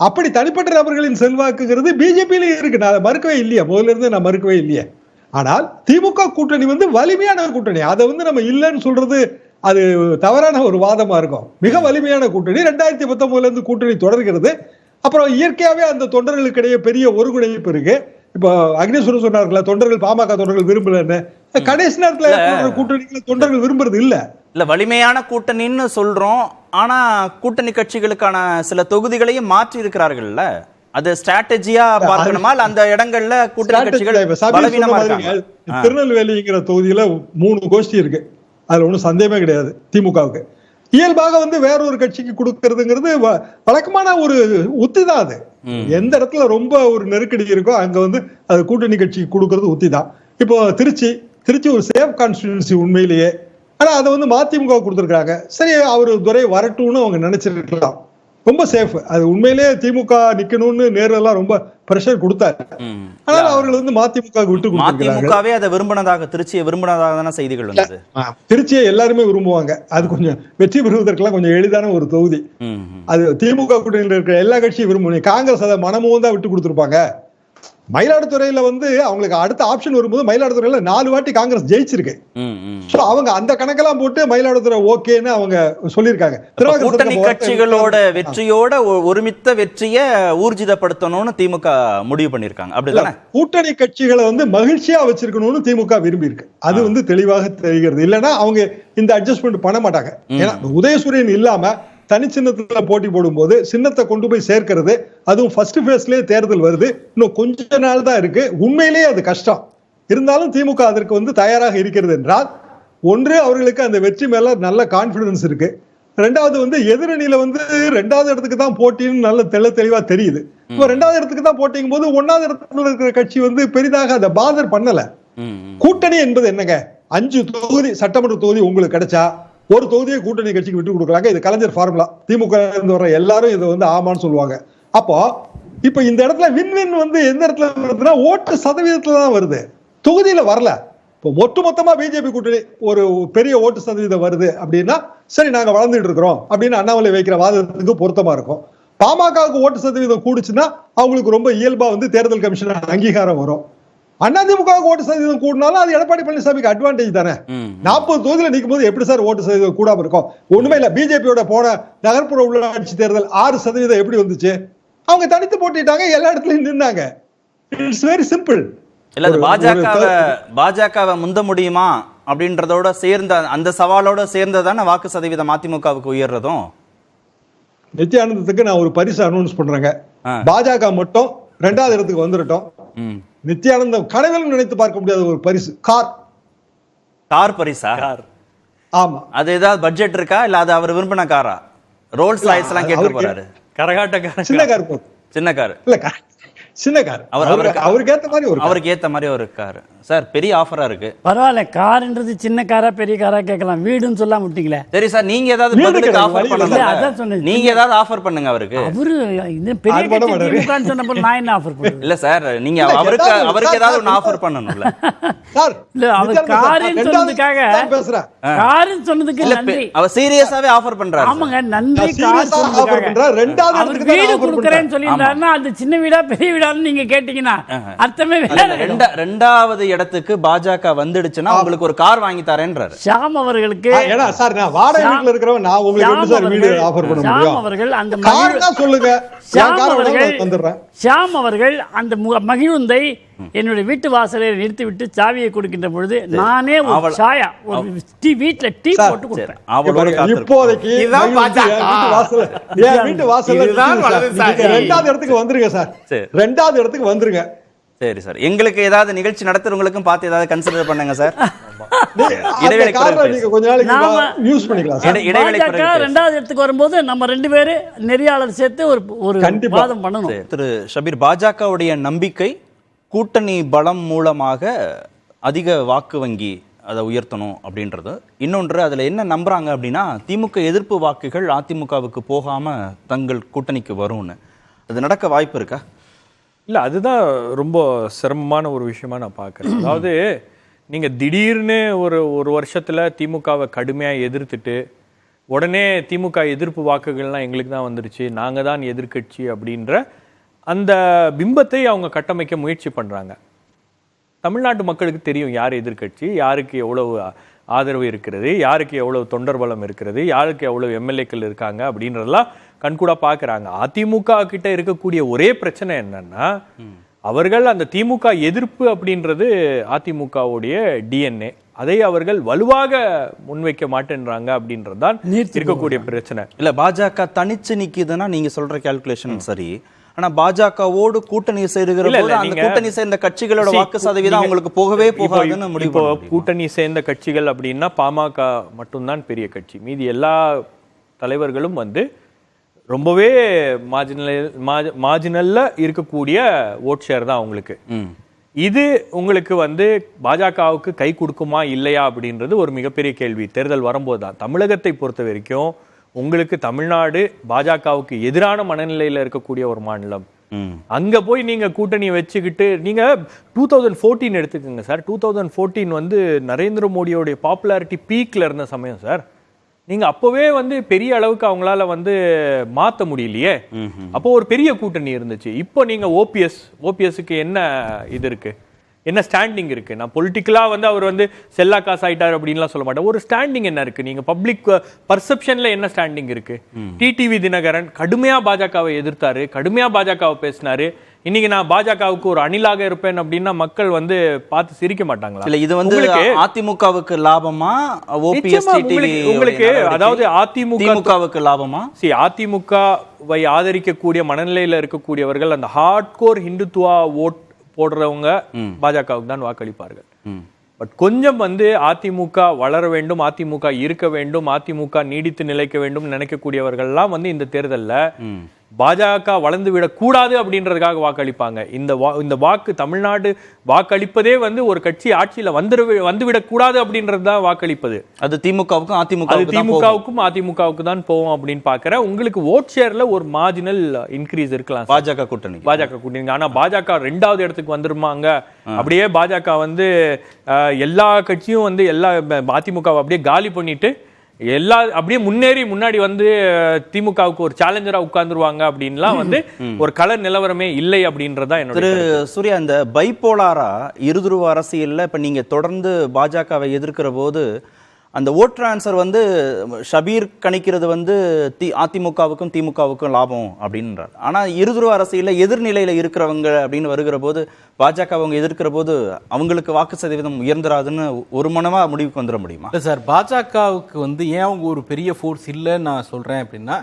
அப்படி தனிப்பட்ட நபர்களின் செல்வாக்குங்கிறது பிஜேபியிலே இருக்கு, நான் மறுக்கவே இல்லையா, முதல்ல இருந்து நான் மறுக்கவே இல்லையே. ஆனால் திமுக கூட்டணி வந்து வலிமையான கூட்டணி, அதை வந்து நம்ம இல்லைன்னு சொல்றது அது தவறான ஒரு வாதமா இருக்கும். மிக வலிமையான கூட்டணி. 2019 இருந்து கூட்டணி தொடர்கிறது. அப்புறம் இயற்கையாவே அந்த தொண்டர்களுக்கிடையே பெரிய ஒருங்கிணைப்பு இருக்கு. இப்போ அக்னேஸ்வரர் சொன்னார்களா, தொண்டர்கள் பாமக தொண்டர்கள் விரும்பலன்னு. கடைசி நேரத்துல கூட்டணிகளை தொண்டர்கள் விரும்புறது இல்ல. இல்ல, வலிமையான கூட்டணின்னு சொல்றோம், ஆனா கூட்டணி கட்சிகளுக்கான சில தொகுதிகளையும் மாற்றி இருக்கிறார்கள்ல. அது ஸ்ட்ராட்டஜியா பார்க்கணுமா, அந்த இடங்கள்ல கூட்டணி கட்சிகள் பலவீனமா இருக்காங்க? திருநெல்வேலிங்கிற தொகுதியில 3 கோஷ்டி இருக்கு, அதுல ஒன்றும் சந்தேகமே கிடையாது. திமுகவுக்கு இயல்பாக வந்து வேற ஒரு கட்சிக்கு கொடுக்கறதுங்கிறது வழக்கமான ஒரு உத்தி தான். அது எந்த இடத்துல ரொம்ப ஒரு நெருக்கடி இருக்கோ அங்க வந்து அது கூட்டணி கட்சிக்கு கொடுக்கறது உத்தி தான். இப்போ திருச்சி ஒரு சேஃப் கான்ஸ்டிட்யூன்சி உண்மையிலேயே. ஆனா அதை வந்து மதிமுக கொடுத்துருக்காங்க. சரி, அவரு துரை வரட்டும்னு அவங்க நினைச்சிருக்கலாம். ரொம்ப சேஃப். அது உண்மையிலேயே திமுக நிக்கணும்னு நேரெல்லாம் ரொம்ப பிரஷர் கொடுத்தாரு. ஆனால் அவர்கள் வந்து மதிமுக விட்டு மதிமுகவே அதை விரும்பினதாக, திருச்சியை விரும்பினதாக தானே செய்திகள் வந்தது. திருச்சியை எல்லாருமே விரும்புவாங்க. அது கொஞ்சம் வெற்றி பெறுவதற்கெல்லாம் கொஞ்சம் எளிதான ஒரு தொகுதி. அது திமுக கூட்டணியில் இருக்கிற எல்லா கட்சியும் விரும்புவாங்க. காங்கிரஸ் அதை மனமும் தான் விட்டு கொடுத்துருப்பாங்க. மயிலாடுதுறையில வந்து அவங்களுக்கு அடுத்த ஆப்ஷன் வரும்போது மயிலாடுதுறையில 4 வாட்டி காங்கிரஸ் ஜெயிச்சிருக்கு. அவங்க அந்த கணக்கெல்லாம் போட்டு மயிலாடுதுறை ஓகேன்னு அவங்க சொல்லியிருக்காங்க. கூட்டணி கட்சிகளோட வெற்றியோட ஒருமித்த வெற்றியை ஊர்ஜிதப்படுத்தணும்னு திமுக முடிவு பண்ணிருக்காங்க. அப்படிதானே? கூட்டணி கட்சிகளை வந்து மகிழ்ச்சியா வச்சிருக்கணும்னு திமுக விரும்பி இருக்கு. அது வந்து தெளிவாக தெரிகிறது. இல்லைன்னா அவங்க இந்த அட்ஜஸ்ட்மெண்ட் பண்ண மாட்டாங்க. ஏன்னா உதயசூரியன் இல்லாம தனி சின்னத்துல போட்டி போடும் போது சின்னத்தை கொண்டு போய் சேர்க்கிறது, அதுவும் ஃபர்ஸ்ட் ஃபேஸ்லயே தேர்தல் வருது, இன்னும் கொஞ்ச நாள் தான் இருக்கு. உண்மையிலேயே அது கஷ்டம். இருந்தாலும் திமுக அதற்கு வந்து தயாராக இருக்கிறது என்றால், ஒன்று அவர்களுக்கு அந்த வெற்றி மேல நல்ல கான்பிடன்ஸ் இருக்கு. ரெண்டாவது வந்து எதிரணியில வந்து 2வது இடத்துக்கு தான் போட்டின்னு நல்ல தெளிவா தெரியுது. இப்போ 2வது இடத்துக்கு தான் போட்டிங்கும் போது 1வது இடத்துல இருக்கிற கட்சி வந்து பெரிதாக அதை பாதர் பண்ணல. கூட்டணி என்பது என்னங்க, 5 தொகுதி சட்டமன்ற தொகுதி உங்களுக்கு கிடைச்சா ஒரு தொகுதியை கூட்டணி கட்சிக்கு விட்டு கொடுக்குறாங்க. இது கலைஞர் ஃபார்முலா. திமுக இருந்து வர எல்லாரும் இதை வந்து ஆமான்னு சொல்லுவாங்க. அப்போ இப்ப இந்த இடத்துல வின் வந்து எந்த இடத்துல வருதுன்னா ஓட்டு சதவீதத்துல தான் வருது, தொகுதியில வரல. இப்போ ஒட்டுமொத்தமா பிஜேபி கூட்டணி ஒரு பெரிய ஓட்டு சதவீதம் வருது அப்படின்னா சரி நாங்க வளர்ந்துட்டு இருக்கிறோம் அப்படின்னு அண்ணாமலை வைக்கிற வாதத்துக்கு பொருத்தமா இருக்கும். பாமகவுக்கு ஓட்டு சதவீதம் கூடுச்சுன்னா அவங்களுக்கு ரொம்ப இயல்பா வந்து தேர்தல் கமிஷன் அங்கீகாரம் வரும். அதிமுக ஓட்டு சதவீதம் கூடினாலும் அது எடப்பாடி பழனிசாமிக்கு அட்வான்டேஜ் தானே. 40 தொகுதியில் நிற்கும் போது எப்படி சார் ஓட்டு சதவீதம் கூடாம இருக்கும்? ஒண்ணுமே இல்ல. பிஜேபியோட போன நகர்ப்புற உள்ளாட்சி தேர்தல் 6% எப்படி வந்துச்சு? அவங்க தனித்து போட்டிட்டாங்க, எல்லா இடத்துலயும் நின்னாங்க. It's very simple. இல்ல அது பாஜகவை முந்த முடியுமா அப்படின்றதோட சேர்ந்த அந்த சவாலோட சேர்ந்ததான வாக்கு சதவீதம் அதிமுகவுக்கு உயர்றதும். நித்யானந்தத்துக்கு நான் ஒரு பரிசு அனௌன்ஸ் பண்றேங்க. பாஜக மட்டும் 2வது இடத்துக்கு வந்துட்டோம். நித்யானந்தம் கனவில் நினைத்து பார்க்க முடியாத ஒரு பரிசு, கார் பரிசா? ஆமா. அது ஏதாவது பட்ஜெட் இருக்கா இல்ல அது அவர் விரும்பின காரா? ரோல்ஸ் ராய்ஸ் எல்லாம் கேட்டு போறாரு. கரகாட்டக்காரன் சின்ன கார் போதும். சின்ன கார் இல்ல, சின்ன கார். அவருக்கு ஏத்த மாதிரி ஒரு கார் சார். பெரிய ஆஃபரா இருக்கு. பரவாயில்ல, கார்ன்றது சின்ன காரா பெரிய காரா கேட்கலாம், வீடுன்னு சொல்லாம விட்டீங்களே. சரி சார், நீங்க ஏதாவது பதிலுக்கு ஆஃபர் பண்ணுங்க. அதான் சொன்னேன், நீங்க ஏதாவது ஆஃபர் பண்ணுங்க அவருக்கு. அவரு இந்த பெரிய கட்சி சொன்னப்போ நான் என்ன ஆஃபர் பண்ணுவேன்? இல்ல சார், நீங்க அவருக்கு ஏதாவது ஒன்னு ஆஃபர் பண்ணணும்ல சார். இல்ல, அவர் காரின்னு சொன்னதுக்காக பேசுறேன். காரின்னு சொன்னதுக்கு நன்றி. அவர் சீரியஸாவே ஆஃபர் பண்றாரு. ஆமாங்க, நன்றி. கார் சொன்னதுக்காக 2வது அவர் வீடு கொடுக்கறேன்னு சொல்லியிருந்தாருன்னா அது சின்ன வீடா பெரிய வீடான்னு நீங்க கேட்டீங்கன்னா அர்த்தமே வேற. 2வது இடத்துக்கு பாஜக வந்துடுச்சுன்னா உங்களுக்கு ஒரு கார் வாங்கி தரேன்றாரு ஷாம் அவர்களுக்கு. ஏன்னா சார், நான் வாடகை வீட்ல இருக்கிறவன், நான் உங்களுக்கு எப்படி சார் வீடு ஆஃபர் பண்ண முடியும்? ஷாம் அவர்கள் அந்த கார் தான் சொல்லுங்க. ஷாம் அவர்கள் அந்த மகிழுந்தை என்னுடைய வீட்டு வாசலில் நிறுத்திவிட்டு சாவியை கொடுக்கின்ற பொழுது நானே ஒரு சாயா ஒரு வீட்டுல டீ போட்டு கொடுத்தேன். இப்போதைக்கு வீட்டு வாசல்ல 2வது இடத்துக்கு வந்துருங்க சார். 2வது இடத்துக்கு வந்துருங்க. சரி சார், எங்களுக்கு ஏதாவது நிகழ்ச்சி நடத்துறவங்களுக்கும் பார்த்து ஏதாவது கன்சிடர் பண்ணுங்க சார். இடைவேளை கொஞ்ச நாளைக்கு யூஸ் பண்ணிக்கலாம் சார். 2வது இடத்துக்கு வரும்போது நம்ம 2 பேரு நெறியாளர் சேர்த்து ஒரு வாதம் பண்ணணும். திரு ஷபீர், பாஜகவுடைய நம்பிக்கை கூட்டணி பலம் மூலமாக அதிக வாக்கு வங்கி அதை உயர்த்தணும் அப்படின்றது. இன்னொன்று, அதில் என்ன நம்புறாங்க அப்படின்னா திமுக எதிர்ப்பு வாக்குகள் அதிமுகவுக்கு போகாம தங்கள் கூட்டணிக்கு வரும்னு. அது நடக்க வாய்ப்பு இருக்கா? இல்லை, அதுதான் ரொம்ப சிரமமான ஒரு விஷயமா நான் பார்க்குறேன். அதாவது நீங்கள் திடீர்னு ஒரு வருஷத்தில் திமுகவை கடுமையாக எதிர்த்துட்டு உடனே திமுக எதிர்ப்பு வாக்குகள்லாம் எங்களுக்கு தான் வந்துருச்சு, நாங்கள் தான் எதிர்க்கட்சி அப்படின்ற அந்த பிம்பத்தை அவங்க கட்டமைக்க முயற்சி பண்ணுறாங்க. தமிழ்நாட்டு மக்களுக்கு தெரியும் யார் எதிர்க்கட்சி, யாருக்கு எவ்வளவு ஆதரவு இருக்கிறது, யாருக்கு எவ்வளவு தொண்டர் பலம் இருக்கிறது, யாருக்கு எவ்வளவு எம்எல்ஏக்கள் இருக்காங்க அப்படின்றதெல்லாம் கண்கூடா பார்க்குறாங்க. அதிமுக கிட்ட இருக்கக்கூடிய ஒரே பிரச்சனை என்னன்னா, அவர்கள் அந்த திமுக எதிர்ப்பு அப்படின்றது அதிமுகவுடைய டிஎன்ஏ, அதை அவர்கள் வலுவாக முன்வைக்க மாட்டேன்றாங்க அப்படின்றதுதான் இருக்கக்கூடிய பிரச்சனை. இல்ல, பாஜக தனிச்சு நிக்குதுன்னா நீங்க சொல்ற கால்குலேஷன் சரி. ஆனா பாஜகவோடு கூட்டணி சேருகிற போது அந்த கூட்டணி சேர்ந்த கட்சிகளோட வாக்கு சதவீதம் அவங்களுக்கு போகவே போகாதுன்னு முடிவு. கூட்டணி சேர்ந்த கட்சிகள் அப்படின்னா பாமக மட்டும்தான் பெரிய கட்சி, மீதி எல்லா தலைவர்களும் ரொம்பவே மார்ஜினல்ல இருக்கக்கூடிய ஓட் ஷேர் தான் அவங்களுக்கு. இது உங்களுக்கு பாஜகவுக்கு கை கொடுக்குமா இல்லையா அப்படின்றது ஒரு மிகப்பெரிய கேள்வி. தேர்தல் வரும்போது தான். தமிழகத்தை பொறுத்த வரைக்கும் உங்களுக்கு தமிழ்நாடு பாஜகவுக்கு எதிரான மனநிலையில இருக்கக்கூடிய ஒரு மாநிலம். அங்க போய் நீங்க கூட்டணி வச்சுக்கிட்டு நீங்க 2014 எடுத்துக்கோங்க சார். 2014 நரேந்திர மோடியோடைய பாப்புலாரிட்டி பீக்ல இருந்த சமயம் சார். நீங்க அப்பவே பெரிய அளவுக்கு அவங்களால மாத்த முடியலையே. அப்போ ஒரு பெரிய கூட்டணி இருந்துச்சு. இப்போ நீங்க ஓபிஎஸ்க்கு என்ன இது இருக்கு, என்ன ஸ்டாண்டிங் இருக்கு? நான் பொலிட்டிக்கலா அவர் செல்லா காசு ஆயிட்டார் அப்படின்லாம் சொல்ல மாட்டேன். ஒரு ஸ்டாண்டிங் என்ன இருக்கு? நீங்க பப்ளிக் பர்செப்ஷன்ல என்ன ஸ்டாண்டிங் இருக்கு? டிடிவி தினகரன் கடுமையா பாஜகவை எதிர்த்தாரு, கடுமையா பாஜகவை பேசினாரு. இன்னைக்கு நான் பாஜகவுக்கு ஒரு அணிலாக இருப்பேன் அப்படின்னா மக்கள் பார்த்து சிரிக்க மாட்டாங்களா? இல்ல, இது அதிமுகவுக்கு லாபமா, உங்களுக்கு அதாவது அதிமுகவுக்கு லாபமா? அதிமுகவை ஆதரிக்கக்கூடிய மனநிலையில இருக்கக்கூடியவர்கள் அந்த ஹார்ட்கோர் ஹிந்துத்துவா ஓட் போடுறவங்க பாஜகவுக்கு தான் வாக்களிப்பார்கள். பட் கொஞ்சம் அதிமுக வளர வேண்டும், அதிமுக இருக்க வேண்டும், அதிமுக நீடித்து நிலைக்க வேண்டும் நினைக்கக்கூடியவர்கள்லாம் இந்த தேர்தல்ல பாஜக வளர்ந்து விடக்கூடாது அப்படின்றதுக்காக வாக்களிப்பாங்க. இந்த வாக்கு தமிழ்நாடு வாக்களிப்பதே ஒரு கட்சி ஆட்சியில வந்துவிடக்கூடாது அப்படின்றது தான் வாக்களிப்பது. அது திமுகவுக்கும் அதிமுகவுக்கு தான் போவோம் அப்படின்னு பாக்குறேன். உங்களுக்கு ஓட் ஷேர்ல ஒரு மார்ஜினல் இன்க்ரீஸ் இருக்கலாம் பாஜக கூட்டணி. ஆனா பாஜக 2வது இடத்துக்கு வந்துருமாங்க. அப்படியே பாஜக எல்லா கட்சியும் எல்லா அதிமுக அப்படியே காலி பண்ணிட்டு எல்லா அப்படியே முன்னாடி வந்து திமுகவுக்கு ஒரு சேலஞ்சரா உட்கார்ந்துருவாங்க அப்படின்லாம் வந்து ஒரு கள நிலவரமே இல்லை அப்படின்றதா என்னோட திரு சூர்யா, இந்த பைபோலாரா இருதுருவ அரசியல்ல இப்ப நீங்க தொடர்ந்து பாஜகவை எதிர்க்கிற போது அந்த ஓட் டிரான்ஸ்ஃபர் வந்து ஷபீர் கணிக்கிறது வந்து அதிமுகவுக்கும் திமுகவுக்கும் லாபம் அப்படின்றார். ஆனா இருதுருவ அரசியல்ல எதிர்நிலையில இருக்கிறவங்க அப்படின்னு வருகிற போது பாஜக அவங்க எதிர்க்கிற போது அவங்களுக்கு வாக்கு சதவீதம் உயர்ந்துராதுன்னு ஒரு மனமா முடிவுக்கு வந்துட முடியுமா? இல்லை சார், பாஜகவுக்கு வந்து ஏன் அவங்க ஒரு பெரிய ஃபோர்ஸ் இல்லைன்னு நான் சொல்றேன் அப்படின்னா,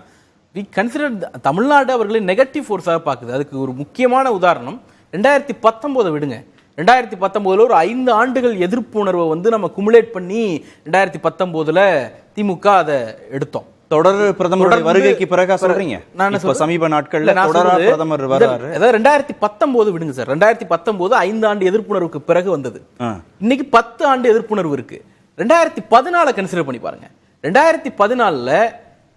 வி கன்சிடர் தமிழ்நாடு அவர்களை நெகட்டிவ் ஃபோர்ஸாக பார்க்குது. அதுக்கு ஒரு முக்கியமான உதாரணம் 2019 விடுங்க. 2019 ஒரு 5 ஆண்டுகள் எதிர்ப்பு உணர்வை வந்து நம்ம குமுலேட் பண்ணி 2019 திமுக அதை எடுத்தோம். தொடர் பிரதமருடைய வருகைக்கு பிறகு சொல்றீங்க. நான் இப்ப சமீப நாட்கள்ல தொடரா பிரதமர் வராரு. அதாவது 2019 விடுங்க சார், 2019 5 ஆண்டு எதிர்ப்புணர்வுக்கு பிறகு வந்தது. இன்னைக்கு 10 ஆண்டு எதிர்ப்புணர்வு இருக்கு. 2014 கன்சிடர் பண்ணி பாருங்க. 2014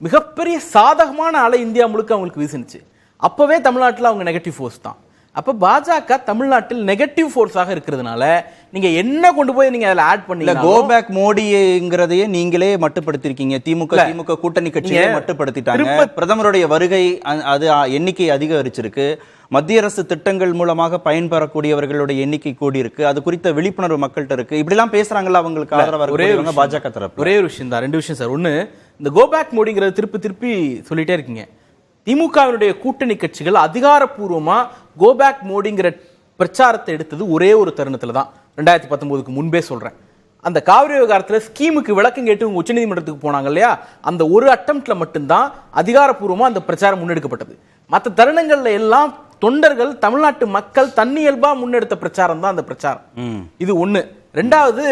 மிகப்பெரிய சாதகமான அலை இந்தியா முழுக்க அவங்களுக்கு வீசினுச்சு. அப்பவே தமிழ்நாட்டில் அவங்க நெகட்டிவ் ஃபோர்ஸ் தான். அப்ப பாஜக தமிழ்நாட்டில் நெகட்டிவ் ஃபோர்ஸாக இருக்கிறதுனால நீங்க என்ன கொண்டு போய் நீங்க அதுல ஆட் பண்ணீங்க. கோ பேக் மோடிங்கிறதையே நீங்களே மட்டுப்படுத்திருக்கீங்க. திமுக கூட்டணி கட்சியை மட்டுப்படுத்திட்டாங்க. பிரதமருடைய வருகை அது எண்ணிக்கை அதிகரிச்சிருக்கு. மத்திய அரசு திட்டங்கள் மூலமாக பயன்பெறக்கூடியவர்களுடைய எண்ணிக்கை கூடி இருக்கு. அது குறித்த விழிப்புணர்வு மக்கள்கிட்ட இருக்கு. இப்படி எல்லாம் பேசுறாங்கல்ல, அவங்களுக்கு ஆதரவாக பாஜக தரப்பு. ஒரே ஒரு விஷயம் தான், 2 விஷயம் சார். ஒண்ணு, இந்த கோ பேக் மோடிங்கிறத திருப்பி சொல்லிட்டே இருக்கீங்க. திமுகவினுடைய கூட்டணி கட்சிகள் அதிகாரப்பூர்வமா கோபேக் மோடிங்கிற பிரச்சாரத்தை எடுத்தது ஒரே ஒரு தருணத்துல தான், 2019க்கு முன்பே சொல்றேன். அந்த காவிரி விவகாரத்துல ஸ்கீமுக்கு விளக்கம் கேட்டு உச்சநீதிமன்றத்துக்கு போனாங்க இல்லையா, அந்த ஒரு அட்டம்ப்ட்ல மட்டும்தான் அதிகாரப்பூர்வமா அந்த பிரச்சாரம் முன்னெடுக்கப்பட்டது. மற்ற தருணங்கள்ல எல்லாம் தொண்டர்கள், தமிழ்நாட்டு மக்கள் தன்னியல்பா முன்னெடுத்த பிரச்சாரம் தான் அந்த பிரச்சாரம். இது ஒண்ணு. ரெண்டாவது,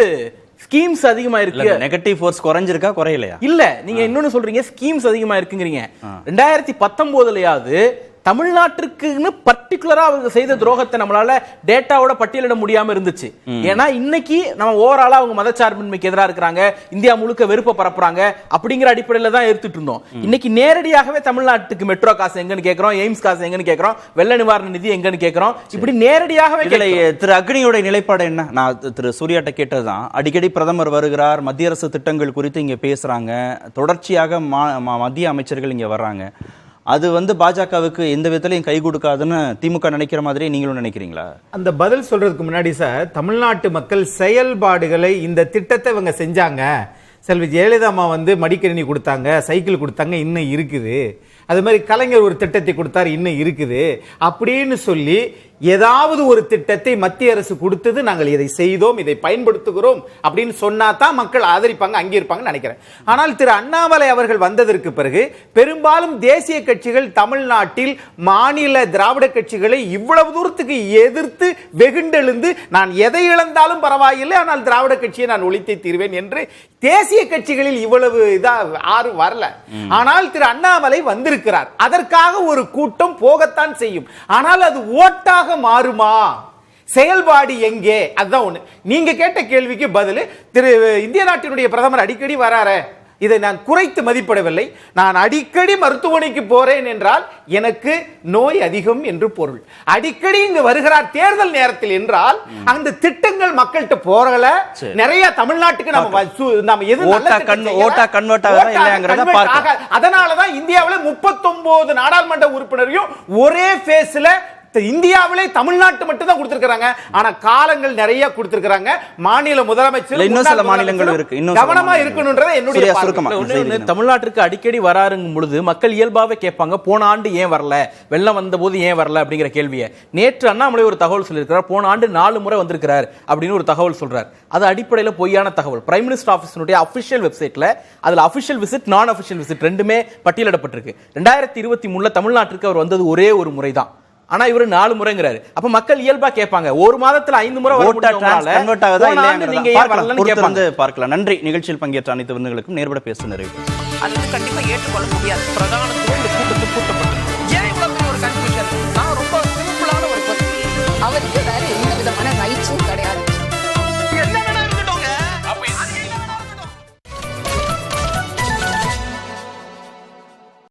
ஸ்கீம்ஸ் அதிகமா இருக்கு. நெகட்டிவ் ஃபோர்ஸ் குறைஞ்சிருக்கா குறையலையா? இல்ல, நீங்க இன்னொன்னு சொல்றீங்க ஸ்கீம்ஸ் அதிகமா இருக்குங்கிறீங்க. 2019லயாவது தமிழ்நாட்டிற்குன்னு பர்டிகுலரா அவங்க செய்த துரோகத்தை நம்மளால டேட்டாவோட பட்டியலிட முடியாம இருந்துச்சு. ஏன்னா இன்னைக்கு நம்ம ஓவராலா அவங்க மதச்சார்பின்மைக்கு எதிராக இருக்கிறாங்க, இந்தியா முழுக்க வெறுப்பை பரப்புறாங்க அப்படிங்கிற அடிப்படையில தான் எடுத்துட்டு இருந்தோம். இன்னைக்கு நேரடியாகவே தமிழ்நாட்டுக்கு மெட்ரோ காசு எங்கன்னு கேட்கிறோம், எய்ம்ஸ் காசு எங்கன்னு கேட்கிறோம், வெள்ள நிவாரண நிதி எங்கன்னு கேட்கிறோம். இப்படி நேரடியாகவே திரு அக்னியோட நிலைப்பாடு என்ன? நான் திரு சூர்யாட்ட கேட்டதுதான். அடிக்கடி பிரதமர் வருகிறார், மத்திய அரசு திட்டங்கள் குறித்து இங்க பேசுறாங்க, தொடர்ச்சியாக மத்திய அமைச்சர்கள் இங்க வர்றாங்க. அது வந்து பாஜகவுக்கு எந்த விதத்திலையும் கை கொடுக்காதுன்னு திமுக நினைக்கிற மாதிரி நீங்களும் நினைக்கிறீங்களா? அந்த பதில் சொல்றதுக்கு முன்னாடி சார், தமிழ்நாட்டு மக்கள் செயல்பாடுகளை, இந்த திட்டத்தை இவங்க செஞ்சாங்க, செல்வி ஜெயலலிதா அம்மா வந்து மடிக்கணினி கொடுத்தாங்க, சைக்கிள் கொடுத்தாங்க, இன்னும் இருக்குது, அது மாதிரி கலைஞர் ஒரு திட்டத்தை கொடுத்தார், இன்னும் இருக்குது அப்படின்னு சொல்லி ஏதாவது ஒரு திட்டத்தை மத்திய அரசு கொடுத்தது, நாங்கள் இதை செய்தோம், இதை பயன்படுத்துகிறோம் அப்படின்னு சொன்னா தான் மக்கள் ஆதரிப்பாங்க, அங்கீகரிப்பாங்கன்னு நினைக்கிறேன். ஆனால் திரு அண்ணாமலை அவர்கள் வந்ததற்கு பிறகு பெரும்பாலும் தேசிய கட்சிகள் தமிழ்நாட்டில் மாநில திராவிட கட்சிகளை இவ்வளவு தூரத்துக்கு எதிர்த்து வெகுண்டெழுந்து, நான் எதை இழந்தாலும் பரவாயில்லை, ஆனால் திராவிட கட்சியை நான் ஒழித்தே தீர்வேன் என்று தேசிய கட்சிகளில் இவ்வளவு இதா யாரும் வரல. ஆனால் திரு அண்ணாமலை வந்திருக்கிறார். அதற்காக ஒரு கூட்டம் போகத்தான் செய்யும். ஆனால் அது ஓட்டாக மாறுமா? செயல்பாடு எங்கே? அதுதான் ஒண்ணு. நீங்க கேட்ட கேள்விக்கு பதில், திரு இந்திய நாட்டினுடைய பிரதமர் அடிக்கடி வராரு, இதை நான் குறைத்து மதிப்பிடவில்லை. நான் அடிக்கடி மருத்துவமனைக்கு போறேன் என்றால் எனக்கு நோய் அதிகம் என்று பொருள். அடிக்கடி இங்கு வருகிறார் தேர்தல் நேரத்தில் என்றால் அந்த திட்டங்கள் மக்கள்கிட்ட போறல. நிறைய தமிழ்நாட்டுக்கு நம்ம எது அதனாலதான் இந்தியாவில் 39 நாடாளுமன்ற உறுப்பினரையும் ஒரே பேஸ்ல இந்தியாவிலே தமிழ்நாட்டு மட்டும் தான் கொடுத்திருக்காங்க. ஆனா காலங்கள் நிறைய கொடுத்திருக்காங்க. மாநில முதலமைச்சர் இன்னும் சில மாநிலங்கள் இருக்கு, இன்னும் கவனமா இருக்கணும்ன்றதை என்னுடைய பார்வை. தமிழ்நாட்டிற்கு அடிக்கடி வராருங்கும் பொழுது மக்கள் இயல்பாவே கேட்பாங்க, போன ஆண்டு ஏன் வரல, வெள்ளம் வந்த போது ஏன் வரல அப்படிங்கிற கேள்வியை. நேற்று அண்ணாமலை ஒரு தகவல் சொல்லியிருக்கிறார், போன ஆண்டு 4 முறை வந்திருக்கிறார் அப்படின்னு ஒரு தகவல் சொல்றார். அது அடிப்படையில் பொய்யான தகவல். பிரைம் மினிஸ்டர் ஆபீஸினுடைய அபிஷியல் வெப்சைட்ல அதுல அபிஷியல் விசிட், நான் அபிஷியல் விசிட் ரெண்டுமே பட்டியலிடப்பட்டிருக்கு. 2023 தமிழ்நாட்டிற்கு அவர் வந்தது ஒரே ஒரு முறை தான். ஆனா இவரு 4 முறைங்கிறாரு. அப்ப மக்கள் இயல்பா கேட்பாங்க, ஒரு மாதத்துல 5 முறை பார்க்கலாம். நன்றி. நிகழ்ச்சியில் பங்கேற்ற அனைத்து விருந்துகளுக்கும் நேர்பட பேச நிறைவு. அது கண்டிப்பா ஏற்றுக்கொள்ள முடியாது. பிரதான கூட்டத்தை கூட்டப்பட்ட